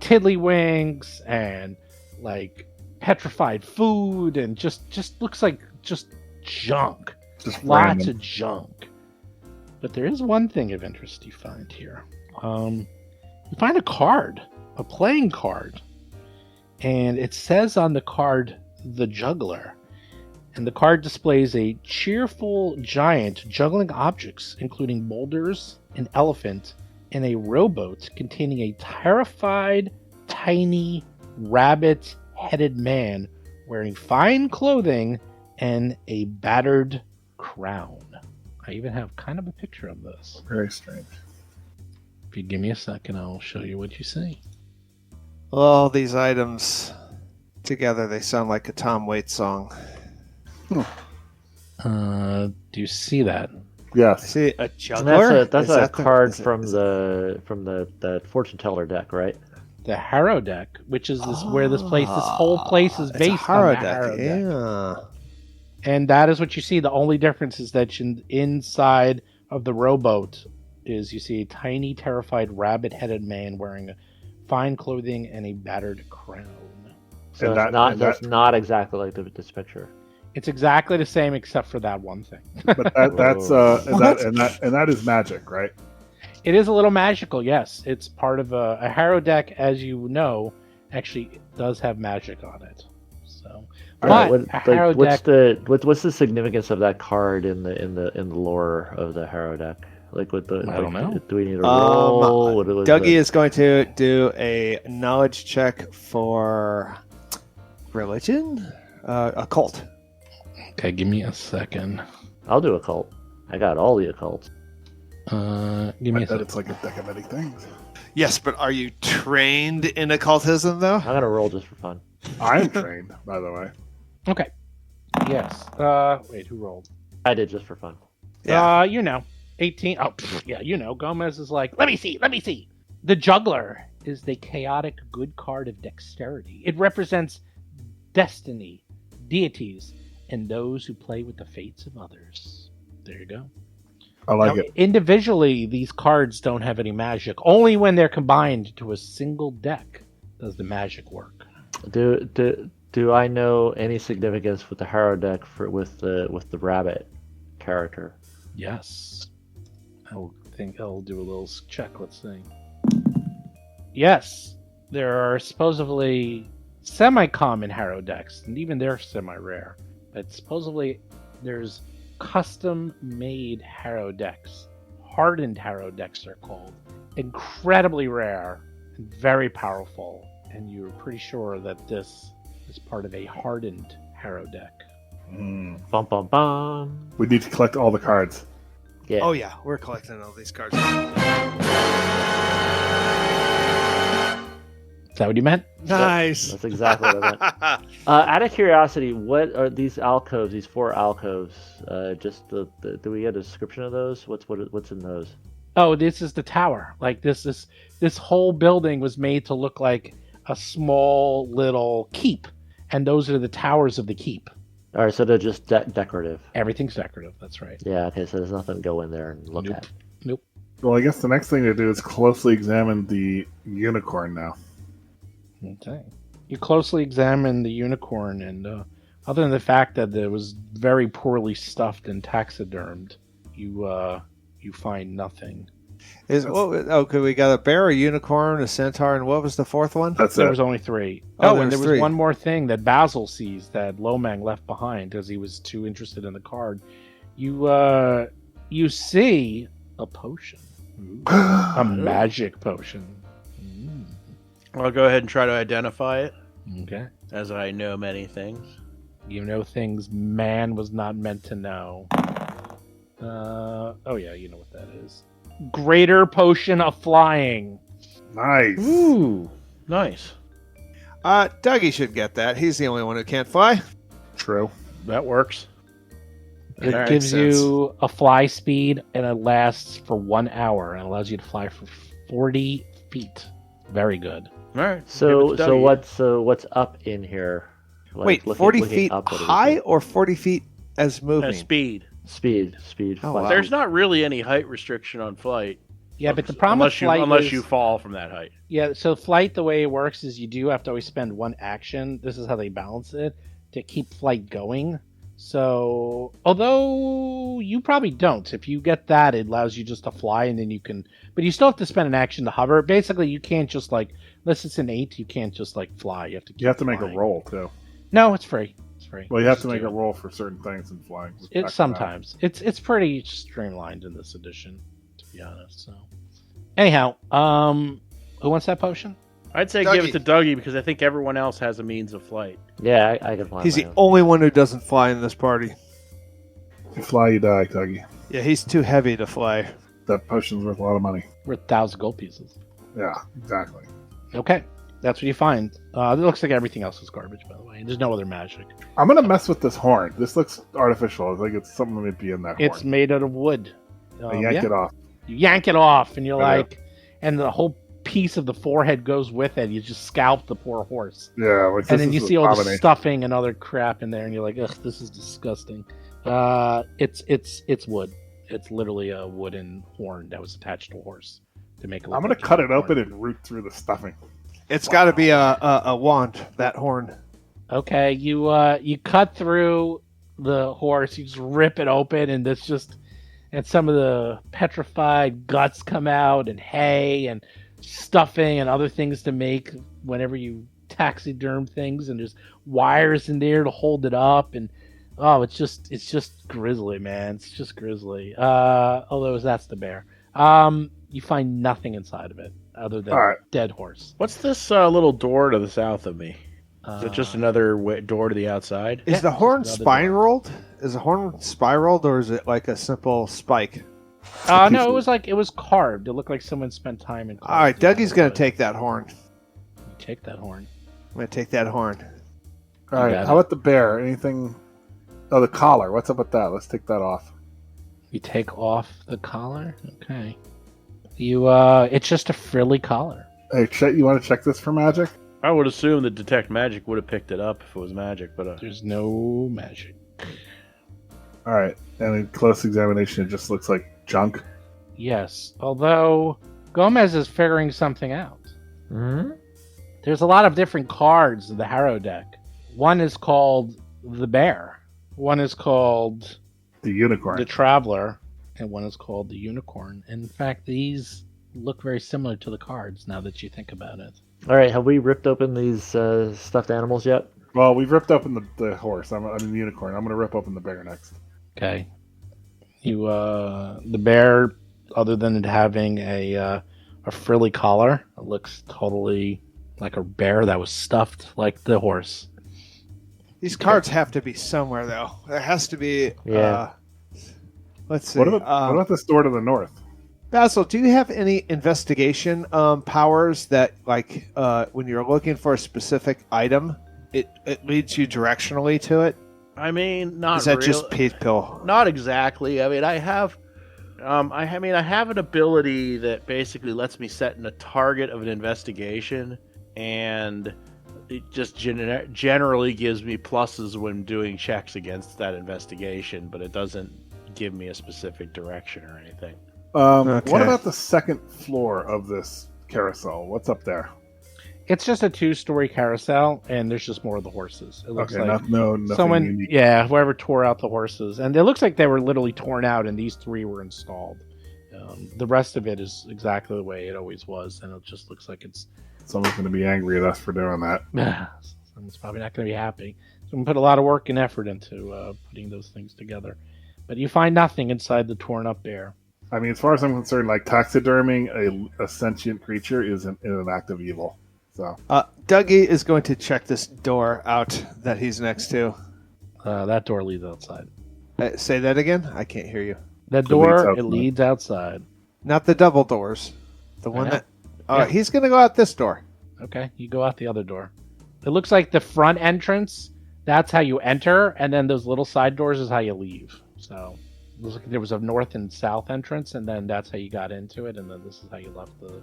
S3: tiddlywinks and like petrified food and just looks like just junk.
S2: Just
S3: Lots
S2: random.
S3: of junk. But there is one thing of interest you find here. You find a card, a playing card. And it says on the card, "The Juggler." And the card displays a cheerful giant juggling objects, including boulders, an elephant, and a rowboat containing a terrified, tiny, rabbit-headed man wearing fine clothing and a battered crown. I even have kind of a picture of this.
S2: Very strange.
S3: If you give me a second, I'll show you what you see.
S5: All these items together, they sound like a Tom Waits song.
S3: Do you see that?
S2: Yes.
S5: See, a
S6: And
S5: juggler?
S6: that's
S5: Is
S6: a
S5: that the-
S6: card
S5: is it-
S6: from
S5: is
S6: the fortune teller deck, right?
S3: The Harrow deck, which is where this whole place is
S5: It's a
S3: based
S5: Harrow
S3: on the
S5: deck.
S3: Harrow deck.
S5: Yeah.
S3: And that is what you see. The only difference is that inside of the rowboat is you see a tiny, terrified, rabbit-headed man wearing fine clothing and a battered crown.
S6: So
S2: And
S6: it's
S2: that-
S6: not
S2: and
S6: that's
S2: that-
S6: not exactly like this picture.
S3: It's exactly the same except for that one thing.
S2: But that's and that is magic, right?
S3: It is a little magical, yes. It's part of a Harrow deck, as you know, actually does have magic on it. So, but a Harrow deck.
S6: What's the significance of that card in the lore of the Harrow deck? Like with the
S3: I don't know.
S6: Do we need a roll? What was
S5: Dougie
S6: the-
S5: is going to do a knowledge check for religion, occult.
S3: Okay, give me a second.
S6: I'll do a cult. I got all the occults.
S3: Give me
S2: I
S3: a
S2: bet
S3: second.
S2: it's like a deck of many things.
S5: Yes, but are you trained in occultism, though?
S6: I'm gonna roll just for fun.
S2: I'm trained, by the way.
S3: Okay. Yes. Wait, who rolled?
S6: I did just for fun.
S5: Yeah.
S3: 18. Oh, pfft, yeah, Gomez is like, let me see. The Juggler is the chaotic good card of dexterity. It represents destiny, deities, and those who play with the fates of others. There you go.
S2: I like
S3: Now,
S2: it.
S3: individually, these cards don't have any magic. Only when they're combined to a single deck does the magic work.
S6: Do I know any significance with the Harrow deck with the rabbit character?
S3: Yes. I'll do a little check. Let's see. Yes, there are supposedly semi-common Harrow decks, and even they're semi-rare. But supposedly there's custom-made Harrow decks. Hardened Harrow decks are called. Incredibly rare and very powerful. And you're pretty sure that this is part of a hardened Harrow deck.
S2: Mm.
S6: Bum bum bum.
S2: We need to collect all the cards.
S6: Yeah.
S5: Oh yeah, we're collecting all these cards.
S3: Is that what you meant?
S5: Nice.
S6: That's exactly what I meant. Out of curiosity, what are these alcoves? These 4 alcoves? Do we get a description of those? What's in those?
S3: Oh, this is the tower. Like this whole building was made to look like a small little keep, and those are the towers of the keep.
S6: All right, so they're just decorative.
S3: Everything's decorative. That's right.
S6: Yeah. Okay, so there's nothing to go in there and look
S3: Nope.
S6: at.
S3: Nope.
S2: Well, I guess the next thing to do is closely examine the unicorn now.
S3: Okay. You closely examine the unicorn, and other than the fact that it was very poorly stuffed and taxidermed, you find nothing.
S5: Okay, we got a bear, a unicorn, a centaur, and what was the fourth one?
S2: That's
S3: There
S2: it.
S3: was only 3.
S5: Oh,
S3: And there was
S5: 3.
S3: one more thing that Basil sees that Lomang left behind because he was too interested in the card. You see a potion. A magic potion.
S4: I'll go ahead and try to identify it,
S3: Okay.
S4: as I know many things.
S3: You know things man was not meant to know. Oh yeah, you know what that is. Greater potion of flying.
S2: Nice.
S3: Ooh.
S4: Nice.
S5: Dougie should get that. He's the only one who can't fly.
S2: True.
S4: That works.
S3: It
S5: That
S3: gives
S5: makes sense.
S3: you a fly speed, and it lasts for 1 hour, and allows you to fly for 40 feet. Very good.
S4: All right.
S6: So
S4: give it to Dougie.
S6: what's up in here? Like,
S5: Wait,
S6: looking-
S5: 40
S6: looking
S5: feet
S6: up, what do we
S5: high
S6: see?
S5: or 40 feet as moving?
S4: Speed.
S6: Speed.
S5: Oh,
S6: flight.
S5: wow.
S4: There's not really any height restriction on flight.
S3: Yeah, but the problem with flight
S4: unless
S3: is,
S4: you fall from that height.
S3: yeah, so flight, the way it works is you do have to always spend 1 action. This is how they balance it to keep flight going. So, although you probably don't, if you get that, it allows you just to fly, and then you can. But you still have to spend an action to hover. Basically, you can't just unless it's an 8, you can't just fly. You have to.
S2: You have to make
S3: flying.
S2: a roll too.
S3: No, it's free. It's free.
S2: Well, you have to
S3: Just
S2: make
S3: do
S2: a
S3: it.
S2: roll for certain things in flying.
S3: It's sometimes. It's pretty streamlined in this edition, to be honest. So, anyhow, who wants that potion?
S4: I'd say
S5: Dougie.
S4: give it to Dougie because I think everyone else has a means of flight.
S6: Yeah, I can fly.
S5: He's
S6: my
S5: the
S6: own.
S5: only one who doesn't fly in this party.
S2: If you fly, you die, Dougie.
S5: Yeah, he's too heavy to fly.
S2: That potion's worth a lot of money.
S3: Worth 1,000 gold pieces.
S2: Yeah, exactly.
S3: Okay, that's what you find. It looks like everything else is garbage, by the way. There's no other magic.
S2: I'm gonna mess with this horn. This looks artificial. I think it's something that might be in that horn.
S3: It's made out of wood.
S2: I yank it off.
S3: You yank it off, and you're
S2: I know.
S3: like, and the whole piece of the forehead goes with it. You just scalp the poor horse,
S2: Yeah, like
S3: and
S2: this
S3: then you
S2: is
S3: see all the
S2: abomination.
S3: stuffing and other crap in there, and you're like, ugh, this is disgusting. It's wood. It's literally a wooden horn that was attached to a horse to make it. Look
S2: I'm gonna
S3: like
S2: cut
S3: a
S2: it open
S3: horn.
S2: and root through the stuffing.
S5: It's got to be a wand, that horn.
S3: Okay, you cut through the horse, you just rip it open, and it's just, and some of the petrified guts come out, and hay and stuffing and other things to make whenever you taxiderm things, and there's wires in there to hold it up, and oh, it's just grisly, man. It's just grisly. Although that's the bear. You find nothing inside of it other than
S2: All right.
S3: dead horse.
S4: What's this little door to the south of me? Is it just another door to the outside?
S5: Is the horn
S3: just another
S5: spiraled? Is the horn spiraled, or is it like a simple spike?
S3: No, it was carved. It looked like someone spent time in.
S5: All right, Dougie's going to take that horn.
S3: Take that horn.
S5: I'm going to take that horn.
S2: All right. How about the bear? Anything? Oh, the collar. What's up with that? Let's take that off.
S3: You take off the collar. Okay. It's just a frilly collar.
S2: Hey, you want to check this for magic?
S4: I would assume that detect magic would have picked it up if it was magic, but
S3: There's no magic.
S2: All right. And in close examination, it just looks like junk.
S3: Yes, although Gomez is figuring something out.
S6: Hmm?
S3: There's a lot of different cards in the Harrow deck. One is called the Bear. One is called
S2: The unicorn.
S3: the Traveler, and one is called the Unicorn. In fact, these look very similar to the cards now that you think about it.
S6: All right, have we ripped open these stuffed animals yet?
S2: Well, we've ripped open the horse. I mean the unicorn. I'm going to rip open the bear next.
S3: Okay. The bear, other than it having a frilly collar, it looks totally like a bear that was stuffed like the horse.
S5: These cards have to be somewhere, though. There has to be.
S6: Yeah.
S5: Let's see.
S2: What about this door to the north?
S5: Basil, do you have any investigation powers that, like, when you're looking for a specific item, it leads you directionally to it?
S4: I mean, not
S5: Is that
S4: really.
S5: just people?
S4: Not exactly. I mean, I have an ability that basically lets me set in a target of an investigation, and it just generally gives me pluses when doing checks against that investigation, but it doesn't give me a specific direction or anything.
S5: Okay.
S2: What about the second floor of this carousel? What's up there?
S3: It's just a 2-story carousel, and there's just more of the horses. It looks
S2: Okay,
S3: like
S2: nothing
S3: someone,
S2: unique.
S3: whoever tore out the horses, and it looks like they were literally torn out, and these 3 were installed. The rest of it is exactly the way it always was, and it just looks like it's.
S2: Someone's going to be angry at us for doing that.
S3: Someone's probably not going to be happy. Someone put a lot of work and effort into putting those things together, but you find nothing inside the torn up bear.
S2: I mean, as far as I'm concerned, like taxiderming a sentient creature is an act of evil. So
S5: Dougie is going to check this door out that he's next to.
S3: That door leads outside.
S5: Say that again? I can't hear you.
S3: That
S2: It leads
S3: door,
S2: outside.
S3: it leads outside.
S5: Not the double doors. The one
S3: know.
S5: that... All right, he's going to go out this door.
S3: Okay, you go out the other door. It looks like the front entrance, that's how you enter, and then those little side doors is how you leave. So it looks like there was a north and south entrance, and then that's how you got into it, and then this is how you left the...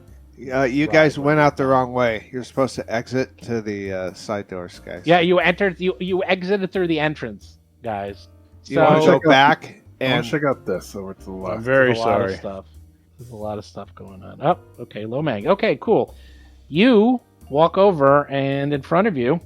S5: You guys went out the wrong way. You're supposed to exit to the side doors, guys.
S3: Yeah, you entered, you exited through the entrance, guys.
S5: You want to
S3: So-
S5: go back
S2: I want
S5: and
S2: to check out this over to the left.
S4: I'm very
S3: There's a lot of
S4: sorry.
S3: stuff. There's a lot of stuff going on. Oh, okay, Lomang. Okay, cool. You walk over, and in front of you,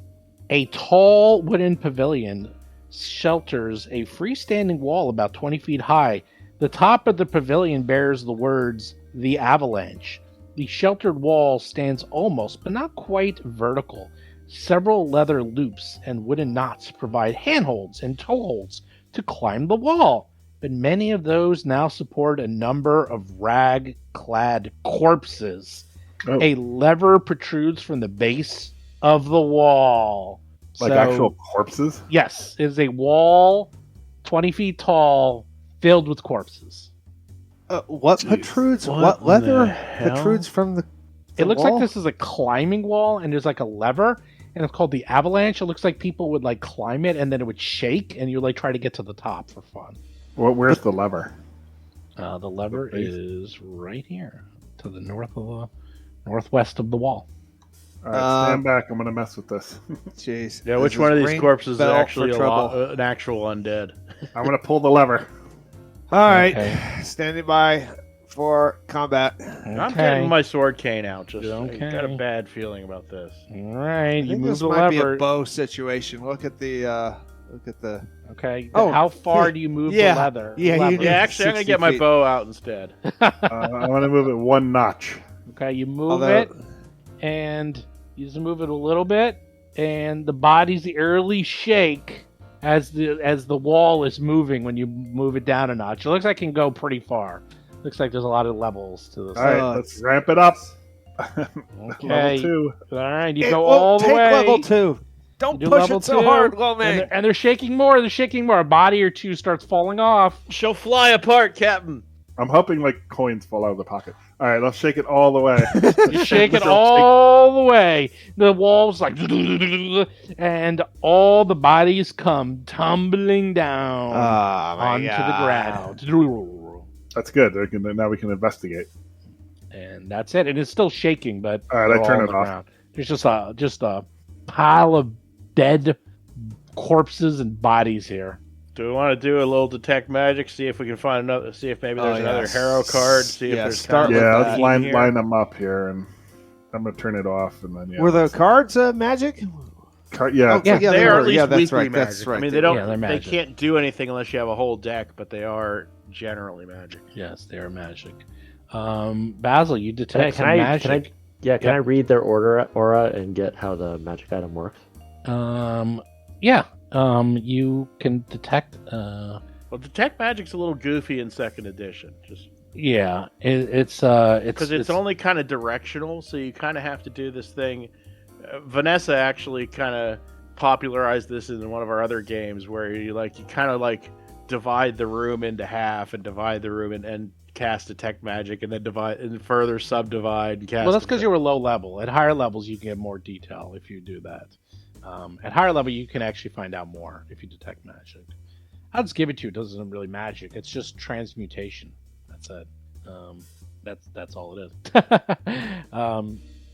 S3: a tall wooden pavilion shelters a freestanding wall about 20 feet high. The top of the pavilion bears the words, "The Avalanche." The sheltered wall stands almost, but not quite vertical. Several leather loops and wooden knots provide handholds and toeholds to climb the wall, but many of those now support a number of rag-clad corpses.
S2: Oh.
S3: A lever protrudes from the base of the wall.
S2: Like
S3: So,
S2: actual corpses?
S3: Yes, it is a wall 20 feet tall filled with corpses.
S5: what protrudes?
S4: What
S5: What
S4: in
S5: leather
S4: the hell?
S5: protrudes from the
S3: It looks
S5: wall?
S3: like this is a climbing wall, and there's like a lever, and it's called the Avalanche. It looks like people would like climb it, and then it would shake, and you like try to get to the top for fun.
S2: Where's the lever?
S3: The lever
S2: The base?
S3: is right here to the northwest of the wall.
S2: All right, stand back. I'm going to mess with this.
S5: Jeez.
S4: Yeah, which
S5: This
S4: one of
S5: is
S4: these
S5: ring
S4: corpses is
S5: bell
S4: actually
S5: for trouble.
S4: an actual undead?
S2: I'm going to pull the lever.
S5: All right,
S3: Okay.
S5: standing by for combat.
S4: I'm getting my sword cane out. Just
S3: Okay.
S4: I got a bad feeling about this.
S3: All right,
S5: I
S3: you
S5: think
S3: move
S5: this
S3: the
S5: might be
S3: lever.
S5: a bow situation. Look at the.
S3: Okay.
S5: Oh,
S3: How far do you move
S5: yeah.
S3: the leather?
S5: Yeah, you
S3: lever?
S5: do.
S4: Yeah, actually, I'm gonna
S5: 60
S4: get my
S5: feet.
S4: bow out instead.
S2: I want to move it one notch.
S3: Okay, you move
S5: Although-
S3: it, and you just move it a little bit, and the bodies eerily shake as the wall is moving when you move it down a notch. It looks like it can go pretty far. Looks like there's a lot of levels to this.
S2: All right, let's ramp it up.
S3: Okay.
S2: Level 2.
S3: All right, you
S5: It
S3: go
S5: won't
S3: all the
S5: take
S3: way.
S5: level 2. Don't
S3: Do
S5: push
S3: level
S5: it so
S3: 2,
S5: hard, Lomang.
S3: and they're shaking more. They're shaking more. A body or two starts falling off.
S4: She'll fly apart, Captain.
S2: I'm hoping like coins fall out of the pocket. All right, let's shake it all the way.
S3: You shake it all the way. The walls like, and all the bodies come tumbling down onto the ground.
S2: That's good. Now we can investigate.
S3: And that's it. And it's still shaking, but
S2: all right, I turn
S3: on
S2: it
S3: the
S2: off.
S3: ground. There's just a pile of dead corpses and bodies here.
S4: Do we want to do a little detect magic? See if we can find another. See if maybe there's another Harrow card. See if there's
S2: let's line them up here, and I'm gonna turn it off, and then
S5: Were the cards magic?
S2: Yeah,
S4: they are at least
S5: that's
S4: weekly
S5: right.
S4: magic.
S5: That's right.
S4: I mean, they don't.
S3: they're
S4: they
S3: magic.
S4: can't do anything unless you have a whole deck, but they are generally magic.
S3: Yes, they are magic. Basil, you detect some magic.
S6: Can I read their aura and get how the magic item works?
S3: You can detect.
S4: Well, detect magic's a little goofy in second edition.
S3: It's
S4: because it's only kind of directional, so you kind of have to do this thing. Vanessa actually kind of popularized this in one of our other games, where you kind of divide the room into half and divide the room and cast detect magic, and then divide and further subdivide and cast.
S3: Well, that's because you were low level. At higher levels, you can get more detail if you do that. At higher level, you can actually find out more if you detect magic. I'll just give it to you. It doesn't really magic. It's just transmutation. That's it. That's all it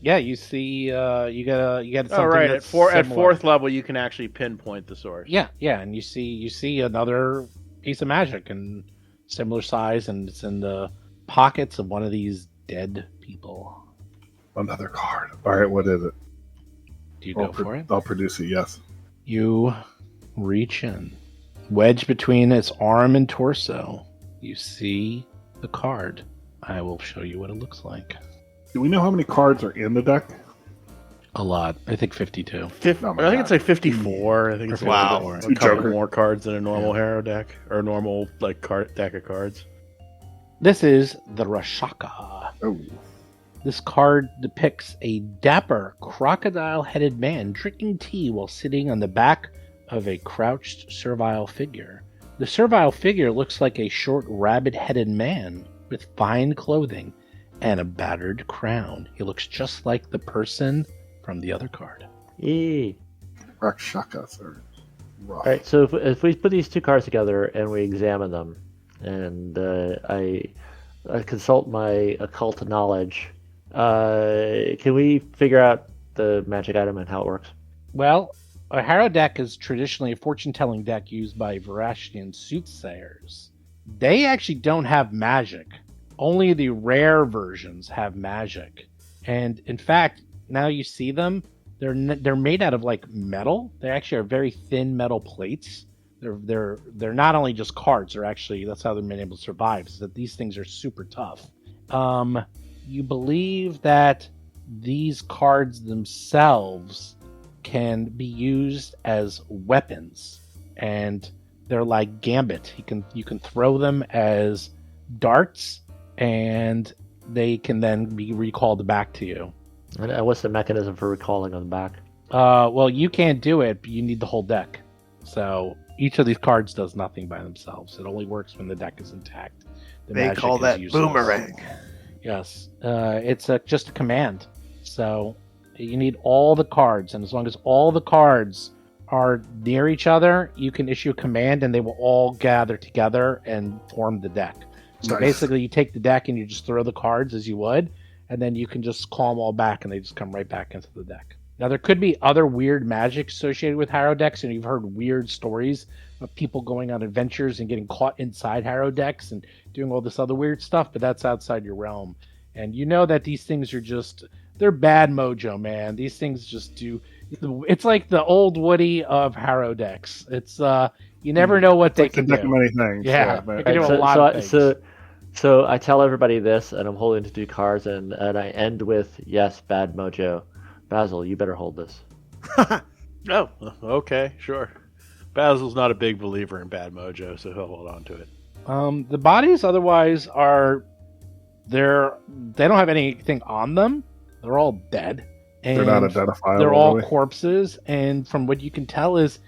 S3: is. You see, you get something.
S4: Oh, right.
S3: That's
S4: At
S3: similar.
S4: fourth level, you can actually pinpoint the source.
S3: Yeah, and you see another piece of magic and similar size, and it's in the pockets of one of these dead people.
S2: Another card. All right, what is it?
S3: Do you go for it?
S2: I'll produce it. Yes.
S3: You reach in, wedge between its arm and torso. You see the card. I will show you what it looks like.
S2: Do we know how many cards are in the deck?
S3: A lot. I think 52.
S4: I think it's like 54. I think it's a couple more cards than a normal Harrow deck or a normal deck of cards.
S3: This is the Rashaka.
S2: Oh.
S3: This card depicts a dapper, crocodile-headed man drinking tea while sitting on the back of a crouched, servile figure. The servile figure looks like a short, rabbit-headed man with fine clothing and a battered crown. He looks just like the person from the other card.
S2: Rakshakas are rough.
S6: All right, so if we put these two cards together and we examine them, and I consult my occult knowledge, can we figure out the magic item and how it works?
S3: Well, a Harrow deck is traditionally a fortune-telling deck used by Verashian soothsayers. They actually don't have magic. Only the rare versions have magic. And in fact, now you see them, they're made out of metal. They actually are very thin metal plates. They're not only just cards, they're actually, that's how they're been able to survive, is that these things are super tough. You believe that these cards themselves can be used as weapons, and they're like gambit. You can throw them as darts, and they can then be recalled back to you.
S6: And what's the mechanism for recalling them back?
S3: Well, you can't do it, but you need the whole deck. So each of these cards does nothing by themselves. It only works when the deck is intact.
S5: They call that boomerang.
S3: Yes, it's just a command. So you need all the cards, and as long as all the cards are near each other, you can issue a command, and they will all gather together and form the deck. So basically, you take the deck and you just throw the cards as you would, and then you can just call them all back, and they just come right back into the deck. Now, there could be other weird magic associated with Harrow decks, and you've heard weird stories of people going on adventures and getting caught inside Harrow decks and doing all this other weird stuff, but that's outside your realm. And you know that these things are they're bad mojo, man. These things just do. It's like the old Woody of Harrow decks. It's you never know what they can do.
S2: Many things.
S3: Yeah, they can do a lot of things.
S6: So I tell everybody this, and I'm holding the two cards, and I end with, yes, bad mojo. Basil, you better hold this.
S4: Oh, okay, sure. Basil's not a big believer in bad mojo, so he'll hold on to it.
S3: The bodies otherwise are they don't have anything on them. They're all dead.
S2: They're not
S3: and
S2: identifiable.
S3: they're all
S2: really.
S3: corpses. And from what you can tell is,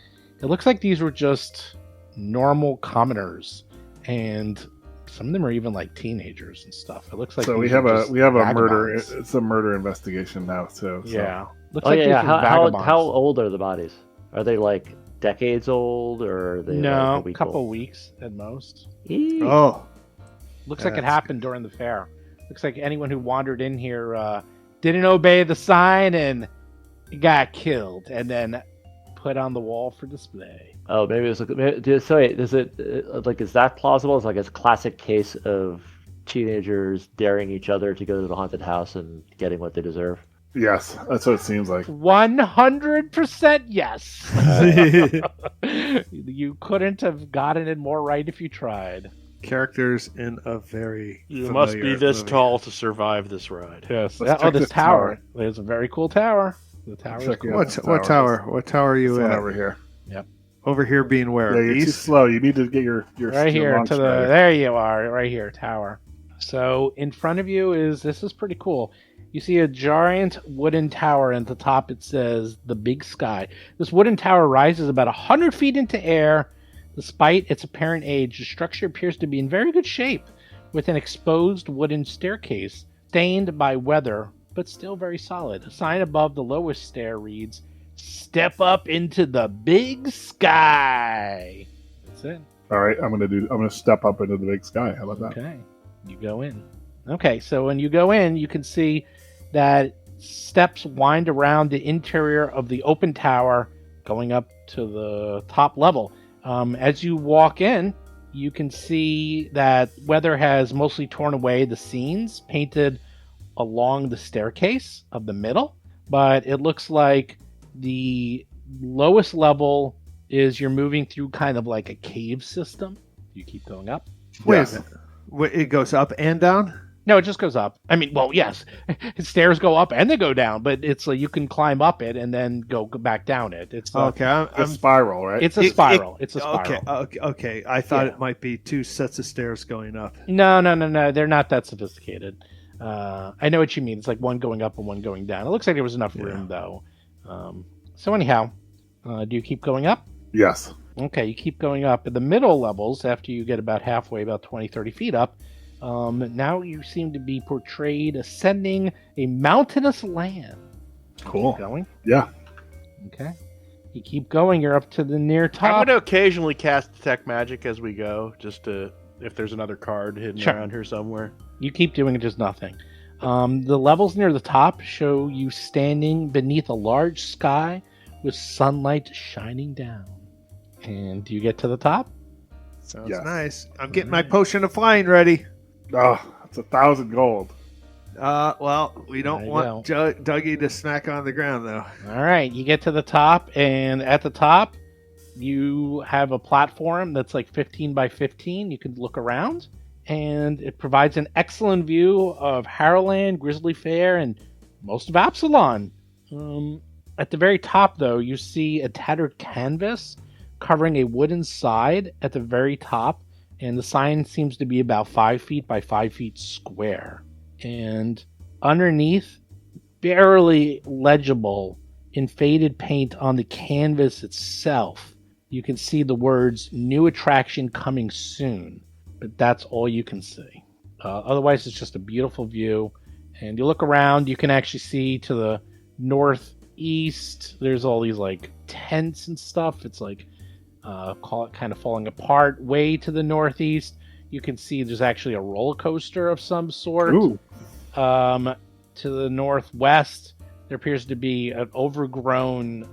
S3: it looks like these were just normal commoners, and some of them are even like teenagers and stuff. It looks like
S2: So we
S3: these
S2: have
S3: are
S2: a
S3: just
S2: murder.
S3: vagabonds.
S2: It's a murder investigation now too. So.
S3: Yeah. Looks
S6: Oh
S3: like
S6: yeah,
S3: these
S6: yeah.
S3: are vagabonds.
S6: How old are the bodies? Are they like decades old, or are they
S3: No,
S6: like a week
S3: couple
S6: old?
S3: weeks at most.
S6: Eek.
S2: Oh,
S3: Looks like it
S2: That's
S3: happened during the fair. Looks like anyone who wandered in here didn't obey the sign and got killed, and then put on the wall for display.
S6: Oh, maybe it's like. So wait, is it like, is that plausible? It's like a classic case of teenagers daring each other to go to the haunted house and getting what they deserve.
S2: yes, that's what it seems like.
S3: 100% yes. You couldn't have gotten it more right if you tried.
S7: Characters in a very
S4: You must be
S7: familiar
S4: this
S7: movie.
S4: tall to survive this ride.
S3: Yes.
S2: Let's
S3: Oh,
S2: check
S3: this
S2: this
S3: tower.
S2: tower.
S3: There's a very cool tower. The tower is
S2: Check
S3: cool.
S2: it out.
S7: What tower? What tower are
S2: This
S7: you
S2: one
S7: at?
S2: over here.
S7: Over here being where?
S2: Yeah, you're too
S7: East?
S2: slow. You need to get your
S3: Right
S2: your
S3: here
S2: launch
S3: to the
S2: ready.
S3: there you are, right here, tower. So in front of you is this is pretty cool. You see a giant wooden tower, and at the top it says the Big Sky. This wooden tower rises about 100 feet into air. Despite its apparent age, the structure appears to be in very good shape, with an exposed wooden staircase, stained by weather, but still very solid. A sign above the lowest stair reads, "Step up into the Big Sky." That's it.
S2: All right, I'm gonna step up into the big sky. How about that?
S3: Okay. You go in. Okay, so when you go in, you can see that steps wind around the interior of the open tower, going up to the top level. As you walk in, you can see that weather has mostly torn away the scenes painted along the staircase of the middle, but it looks like the lowest level is you're moving through kind of like a cave system. You keep going up.
S7: Wait
S2: Yes.
S7: a minute. Wait, it goes up and down?
S3: No, it just goes up. I mean, well, yes, stairs go up and they go down, but it's like you can climb up it and then go back down it. It's
S7: Okay,
S2: A spiral, right?
S3: it's a spiral. It's a spiral.
S7: Okay. I thought
S3: Yeah.
S7: it might be two sets of stairs going up.
S3: No. They're not that sophisticated. I know what you mean. It's like one going up and one going down. It looks like there was enough room though. So anyhow, do you keep going up?
S2: Yes.
S3: Okay, you keep going up. At the middle levels, after you get about halfway, about 20, 30 feet up, now you seem to be portrayed ascending a mountainous land.
S2: Cool.
S3: Keep going?
S2: Yeah.
S3: Okay. You keep going, you're up to the near
S4: I'm
S3: top.
S4: going to occasionally cast Detect Magic as we go, just to if there's another card hidden
S3: Sure.
S4: around here somewhere.
S3: You keep doing it, just nothing. The levels near the top show you standing beneath a large sky with sunlight shining down. And do you get to the top?
S7: Sounds
S2: Yeah.
S7: nice. I'm getting my potion of flying ready.
S2: Oh, it's 1,000 gold.
S7: Well, we don't
S3: There you
S7: want Dougie to smack on the ground, though.
S3: All right, you get to the top, and at the top, you have a platform that's like 15 by 15. You can look around, and it provides an excellent view of Harrowland, Grizzly Fair, and most of Absalon. At the very top, though, you see a tattered canvas covering a wooden side at the very top, and the sign seems to be about 5 feet by 5 feet square. And underneath, barely legible in faded paint on the canvas itself, you can see the words "New attraction coming soon," but that's all you can see. Otherwise, it's just a beautiful view. And you look around, you can actually see to the northeast, there's all these like tents and stuff. It's like, call it kind of falling apart. Way to the northeast, you can see there's actually a roller coaster of some sort.
S2: Ooh.
S3: To the northwest, there appears to be an overgrown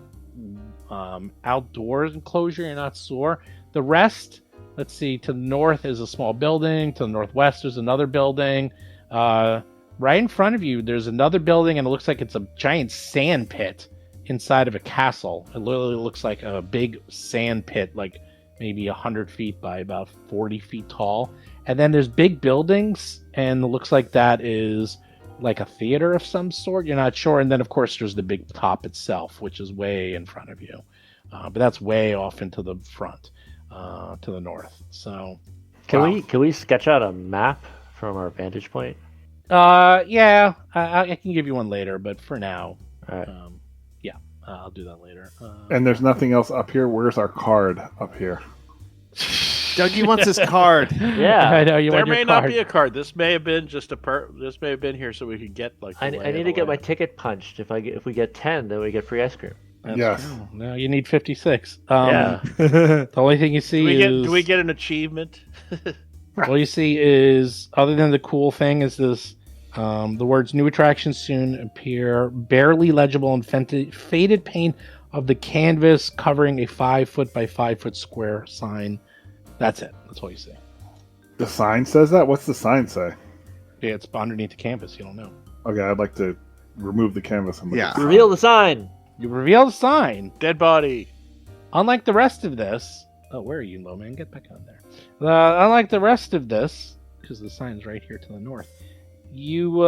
S3: outdoors enclosure. You're not sure. The rest, let's see, to the north is a small building. To the northwest, there's another building. Right in front of you, there's another building, and it looks like it's a giant sand pit inside of a castle. It literally looks like a big sand pit, like maybe 100 feet by about 40 feet tall. And then there's big buildings, and it looks like that is like a theater of some sort. You're not sure. And then, of course, there's the big top itself, which is way in front of you. But that's way off into the front, to the north. So,
S6: Can we sketch out a map from our vantage point?
S3: yeah, I can give you one later, but for now,
S6: All right.
S3: I'll do that later.
S2: And there's nothing else up here. Where's our card up here?
S7: Dougie wants his card.
S6: Yeah.
S3: I know you
S4: There
S3: want your
S4: may not
S3: card.
S4: be a card. This may have been just This may have been here so we could get like.
S6: I need to get my ticket punched. If we get 10, then we get free ice cream.
S3: That's
S2: Yes.
S3: true. No, you need 56.
S6: Yeah.
S3: The only thing you see
S4: Do we get an achievement?
S3: all you see is, other than the cool thing, is this. The words "new attractions soon appear," barely legible in faded paint of the canvas covering a 5-foot by 5-foot square sign. That's it. That's all you see.
S2: The sign says that? What's the sign say?
S3: Yeah, it's underneath the canvas. You don't know.
S2: Okay, I'd like to remove the canvas and look
S7: Yeah.
S2: at the sign.
S6: Reveal the sign.
S3: You reveal the sign.
S4: Dead body.
S3: Unlike the rest of this... Oh, where are you, low man? Get back on there. Unlike the rest of this, because the sign's right here to the north, you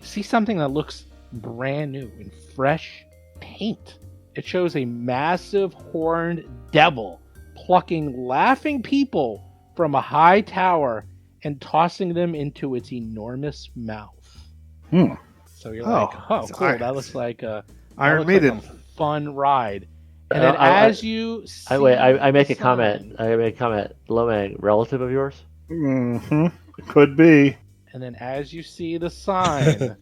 S3: see something that looks brand new in fresh paint. It shows a massive horned devil plucking laughing people from a high tower and tossing them into its enormous mouth. So you're like, oh,
S7: it's
S3: cool.
S7: Iron-
S3: That looks like a
S7: Iron Maiden.
S3: a fun ride. And then as you see
S6: I make
S3: the
S6: a comment.
S3: sign-
S6: I make a comment. Lomang, relative of yours?
S2: Mm-hmm. Could be.
S3: And then as you see the sign,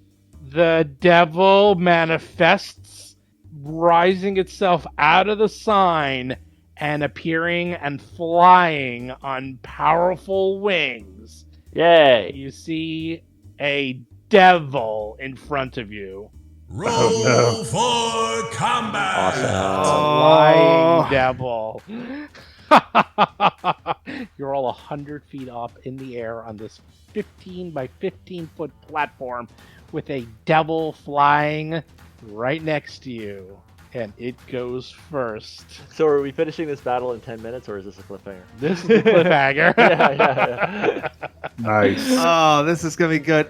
S3: the devil manifests, rising itself out of the sign and appearing and flying on powerful wings.
S6: Yay!
S3: You see a devil in front of you.
S1: Roll for combat.
S3: Flying devil. You're all 100 feet up in the air on this 15 by 15 foot platform with a devil flying right next to you. And it goes first.
S6: So are we finishing this battle in 10 minutes, or is this a cliffhanger?
S3: This is the cliffhanger.
S6: yeah.
S2: Nice.
S7: Oh, this is gonna be good.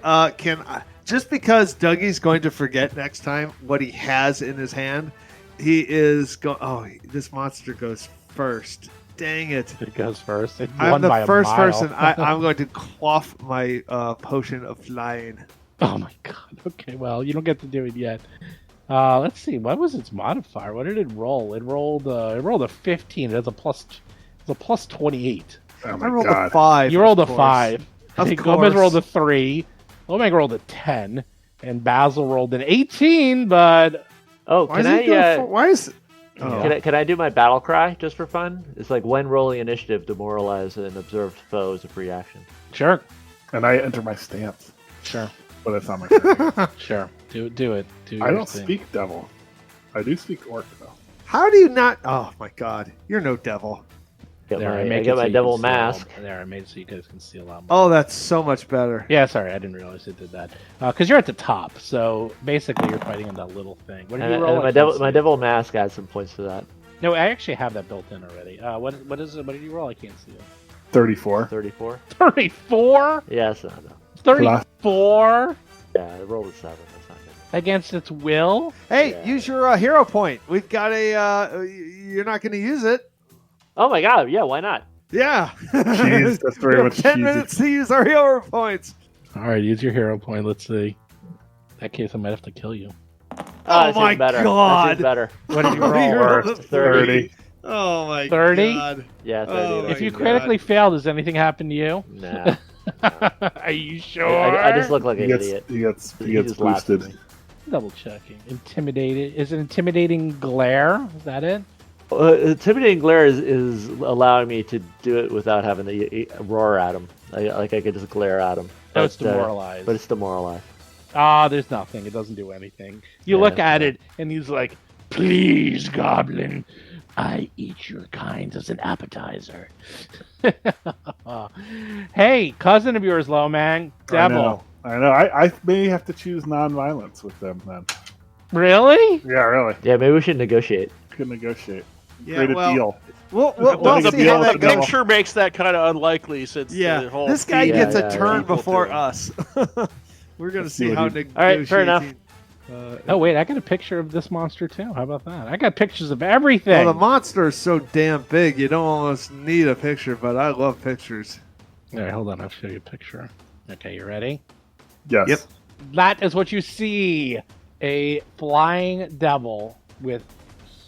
S7: Just because Dougie's going to forget next time what he has in his hand, he is going. Oh, this monster goes first. Dang it!
S3: It goes first. It
S7: I'm
S3: won by
S7: the
S3: a
S7: first
S3: mile.
S7: person. I'm going to quaff my potion of flying.
S3: Oh my god. Okay, well, you don't get to do it yet. Let's see. What was its modifier? What did it roll? It rolled a 15. It's a plus 28.
S2: Oh
S7: I
S2: my
S7: rolled
S2: god.
S7: a 5.
S3: You rolled a
S7: of course.
S3: 5. I
S7: Of
S3: think Gomez
S7: course.
S3: rolled a 3. Lomang rolled a 10. And Basil rolled an 18, but
S6: Oh,
S7: Why
S6: can
S7: is he
S6: I?
S7: why is? Oh.
S6: Can I do my battle cry just for fun? It's like when rolling initiative, demoralize an observed foe as a free action.
S3: sure.
S2: And I enter my stance,
S3: Sure.
S2: but it's not my turn.
S3: Sure. Do it. Do
S2: I
S3: your
S2: don't
S3: thing.
S2: speak devil. I do speak orc though.
S7: How do you not? Oh my God! You're no devil.
S3: There,
S6: I
S3: make
S6: get
S3: it so
S6: my
S3: you
S6: devil
S3: can see a lot-
S6: mask.
S3: There, I made it so you guys can see a lot more.
S7: Oh, that's so much better.
S3: Yeah, sorry, I didn't realize it did that. Because you're at the top, so basically you're fighting on that little thing. What did
S6: And,
S3: you roll?
S6: and
S3: I can't
S6: my
S3: see.
S6: devil mask adds some points to that.
S3: No, I actually have that built in already. What is it? What did you roll? I can't see it.
S2: 34.
S6: 34.
S3: 34?
S6: Yes. No.
S3: 34
S6: Yeah, I rolled a 7. That's not good.
S3: against its will?
S7: Hey,
S6: Yeah.
S7: use your hero point. We've got a. You're not going to use it.
S6: Oh my God! Yeah, why not?
S7: Yeah.
S2: Jeez, that's very
S7: We have
S2: much
S7: 10
S2: cheesy.
S7: minutes to use our hero points.
S3: All right, use your hero point. Let's see. In that case, I might have to kill you.
S6: That's
S7: my
S6: even better.
S7: God.
S6: That's even better.
S3: What did you
S7: You
S3: roll?
S7: rolled a
S2: 30.
S7: Oh my
S3: 30?
S7: God.
S6: Yeah, 30.
S7: Oh,
S6: that's
S3: If you
S6: even
S3: critically fail, does anything happen to you?
S6: better.
S3: Are you
S6: Nah.
S3: sure?
S6: I just look like
S2: He
S6: an
S2: gets,
S6: idiot.
S2: he gets, he
S6: He
S2: gets
S6: just laughed at
S2: boosted.
S6: me.
S3: Double checking. Intimidated. Is it intimidating glare? Is that it?
S6: Intimidating glare is allowing me to do it without having to roar at him. I could just glare at him.
S3: No, it's
S6: But,
S3: demoralized.
S6: But it's demoralized.
S3: There's nothing. It doesn't do anything. You
S6: Yeah,
S3: look at
S6: yeah.
S3: it, and he's like, "Please, goblin, I eat your kind as an appetizer." Hey, cousin of yours, Lomang, devil.
S2: I know. I may have to choose non-violence with them then.
S3: Really?
S2: Yeah, really.
S6: Yeah, maybe we should negotiate.
S2: Could negotiate.
S7: Yeah,
S2: Create a
S7: well,
S2: deal.
S7: We'll
S2: Well,
S7: see
S2: the
S7: how
S2: deal-
S7: that
S4: The
S2: the
S7: goes.
S4: picture makes that kind of unlikely since
S7: Yeah,
S4: the whole
S7: this guy
S4: team-
S7: gets a
S6: yeah,
S7: turn
S4: equal
S7: before
S4: to him.
S7: us. We're gonna
S2: Let's
S7: see
S2: see
S7: how
S2: what he-
S7: negotiating.
S6: All right, fair enough.
S3: Oh wait, I got a picture of this monster too. How about that? I got pictures of everything.
S7: Well, the monster is so damn big, you don't almost need a picture. But I love pictures.
S3: All right, hold on. I'll show you a picture. Okay, you ready?
S2: Yes.
S7: Yep.
S3: That is what you see. a flying devil with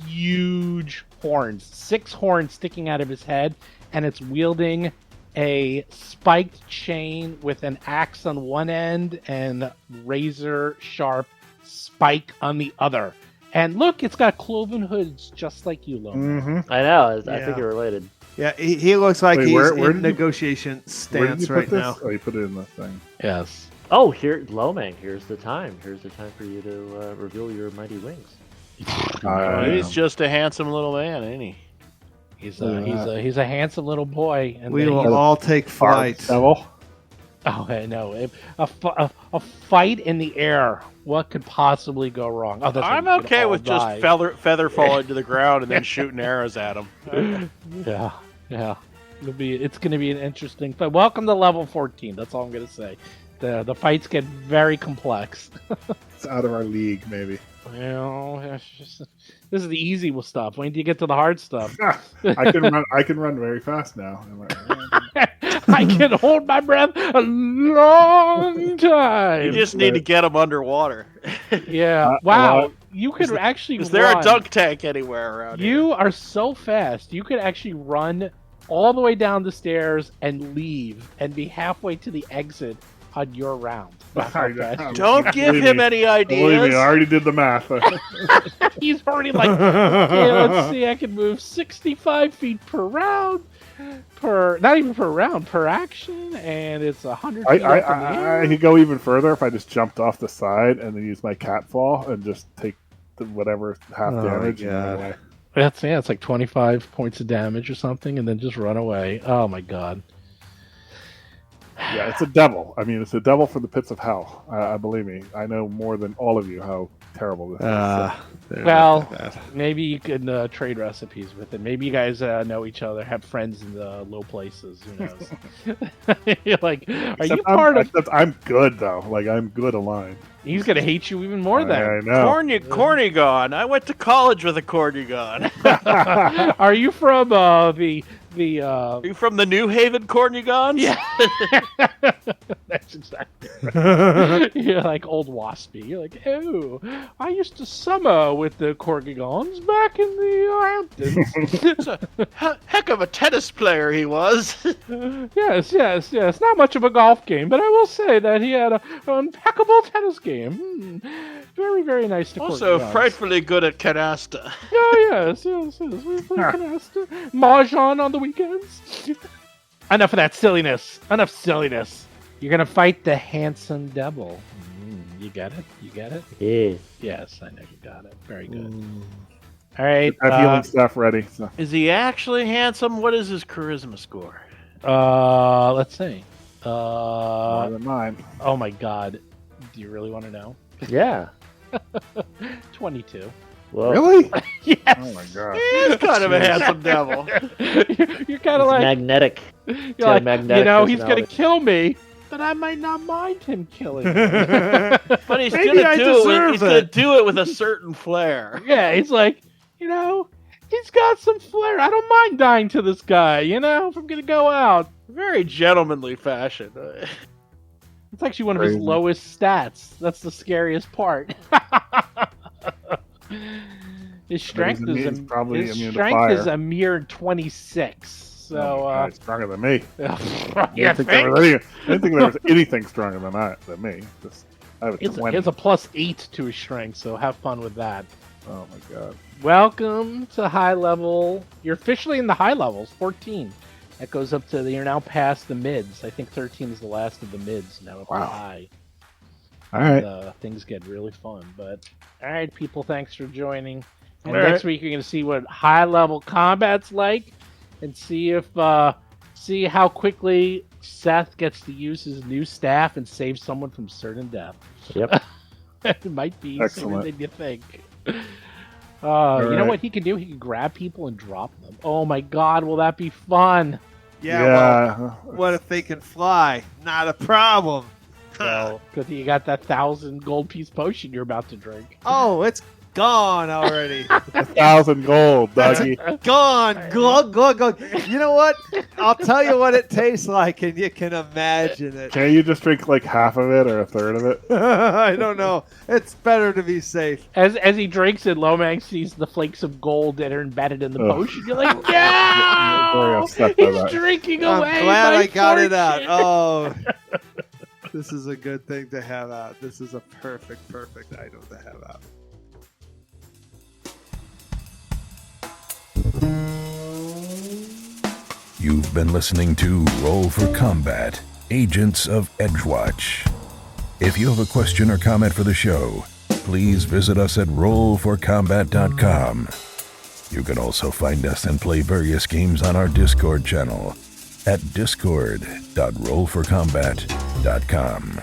S3: huge horns, 6 horns sticking out of his head, and it's wielding a spiked chain with an axe on one end and razor sharp spike on the other. And look, it's got cloven hoods just like you, Loman.
S2: Mm-hmm.
S6: I know. I
S7: Yeah.
S6: think you're related.
S7: Yeah, he looks like
S2: Wait,
S7: he's
S2: where
S7: in
S2: did you-
S7: negotiation
S2: Where did
S7: stance
S2: you put
S7: right
S2: this?
S7: now.
S2: Oh, you put it in the thing.
S3: Yes.
S6: Oh, here, Lomang. Here's the time. Here's the time for you to reveal your mighty wings.
S4: He's just a handsome little man, ain't he?
S3: He's a handsome little boy. And
S7: We
S3: then
S7: will
S3: he's-
S7: all take flight.
S2: Devil.
S3: Oh, I know. A fight in the air. What could possibly go wrong? Oh, that's
S4: I'm
S3: when we could
S4: okay
S3: all
S4: with
S3: die.
S4: just feather falling to the ground and then shooting arrows at him.
S3: Yeah. It's gonna be an interesting fight. Welcome to level 14. That's all I'm gonna say. The fights get very complex.
S2: It's out of our league, maybe.
S3: This is the easy stuff. When do you get to the hard stuff?
S2: I can run very fast now.
S3: I can hold my breath a long time.
S4: You just need to get him underwater.
S3: Yeah. Wow. You could actually
S4: Is there a
S3: run.
S4: dunk tank anywhere around here?
S3: You are so fast. You could actually run all the way down the stairs and leave and be halfway to the exit on your round. That's how fast.
S4: Don't give
S2: Believe
S4: him
S2: me.
S4: any
S2: Believe me,
S4: ideas.
S2: I already did the math.
S3: He's already like, yeah, let's see, I can move 65 feet per round, not even per round, per action, and it's 100 feet up in the air.
S2: I could go even further if I just jumped off the side and then use my cat fall and just take whatever half
S7: Oh,
S2: damage. And
S7: God.
S2: run away.
S3: It's like 25 points of damage or something, and then just run away. Oh my god.
S2: Yeah, it's a devil. I mean, it's a devil from the pits of hell. Believe me, I know more than all of you how terrible this is.
S7: They're
S3: Well,
S7: not that bad.
S3: maybe you could trade recipes with it. Maybe you guys know each other, have friends in the low places. Who knows? You're like, are you part of?
S2: Except I'm good though. Like I'm good aligned.
S3: He's gonna hate you even more
S2: I
S3: then.
S2: know.
S4: Cornigon. I went to college with a Cornigon.
S3: Are you from the?
S4: Are you from the New Haven Cornigons?
S3: Yeah. That's exactly right. You're like old Waspy. You're like, oh, I used to summer with the Corgigons back in the Hamptons.
S4: Heck of a tennis player he was.
S3: Yes. Not much of a golf game, but I will say that he had an impeccable tennis game. Very, very nice to
S4: Also
S3: Corgigons.
S4: frightfully good at canasta.
S3: Oh, yes. We play canasta. Mahjong on the weekends. Enough of that silliness. You're gonna fight the handsome devil. You get it?
S6: Yeah.
S3: Yes, I know you got it. Very good. All right.
S2: I have healing stuff ready. So.
S4: Is he actually handsome? What is his charisma score?
S3: Let's see.
S2: More than mine.
S3: Oh my God. Do you really want to know?
S6: Yeah.
S3: 22.
S6: Well,
S2: Really?
S3: Yes.
S2: Oh my god.
S4: He's kind of a handsome devil.
S3: You're kind of like,
S6: magnetic.
S3: you're like,
S6: magnetic
S3: he's gonna
S6: personality.
S3: kill me, but I might not mind him killing me.
S4: But he's
S7: Maybe I deserve
S4: gonna
S7: it.
S4: do it with a certain flair.
S3: Yeah, he's like, he's got some flair. I don't mind dying to this guy, if I'm gonna go out.
S4: Very gentlemanly fashion.
S3: It's actually one of his
S2: Crazy.
S3: lowest stats. That's the scariest part. His strength
S2: he's probably
S3: his
S2: immune to
S3: strength
S2: fire.
S3: is a mere 26.
S2: Oh my
S3: So,
S2: God, he's stronger than me. I
S3: you
S2: didn't think there was anything stronger than me. I have a
S3: It's
S2: 20.
S3: a +8 to his strength, so have fun with that.
S2: Oh my god.
S3: Welcome to high level. You're officially in the high levels, 14. That goes up to you're now past the mids. I think 13 is the last of the mids. Now up
S2: Wow.
S3: to high.
S2: All right.
S3: Things get really fun. But all right, people, thanks for joining. And
S4: All
S3: next
S4: right.
S3: week you're going to see what high level combat's like, and see how quickly Seth gets to use his new staff and save someone from certain death.
S6: Yep.
S3: It might be sooner
S2: Excellent.
S3: than you think. You
S2: All
S3: know
S2: right.
S3: what he can do? He can grab people and drop them. Oh my God, will that be fun?
S7: Yeah, well, what if they can fly? Not a problem.
S3: Well, good thing you got that 1,000 gold piece potion you're about to drink.
S7: Oh, it's gone already.
S2: 1,000 gold, doggy.
S7: Gone. Glug, glug, glug. You know what? I'll tell you what it tastes like, and you can imagine it.
S2: Can't you just drink like half of it or a third of it?
S7: I don't know. It's better to be safe.
S3: As he drinks it, Lomax sees the flakes of gold that are embedded in the
S2: Ugh.
S3: potion. You're like,
S2: Very
S3: no!
S2: upset by
S3: He's
S2: that.
S3: drinking
S7: I'm
S3: away
S7: glad
S3: my
S7: I got it
S3: fortune.
S7: out. Oh, this is a good thing to have out. This is a perfect item to have out.
S1: You've been listening to Roll for Combat, Agents of Edgewatch. If you have a question or comment for the show, please visit us at rollforcombat.com. You can also find us and play various games on our Discord channel at discord.rollforcombat.com.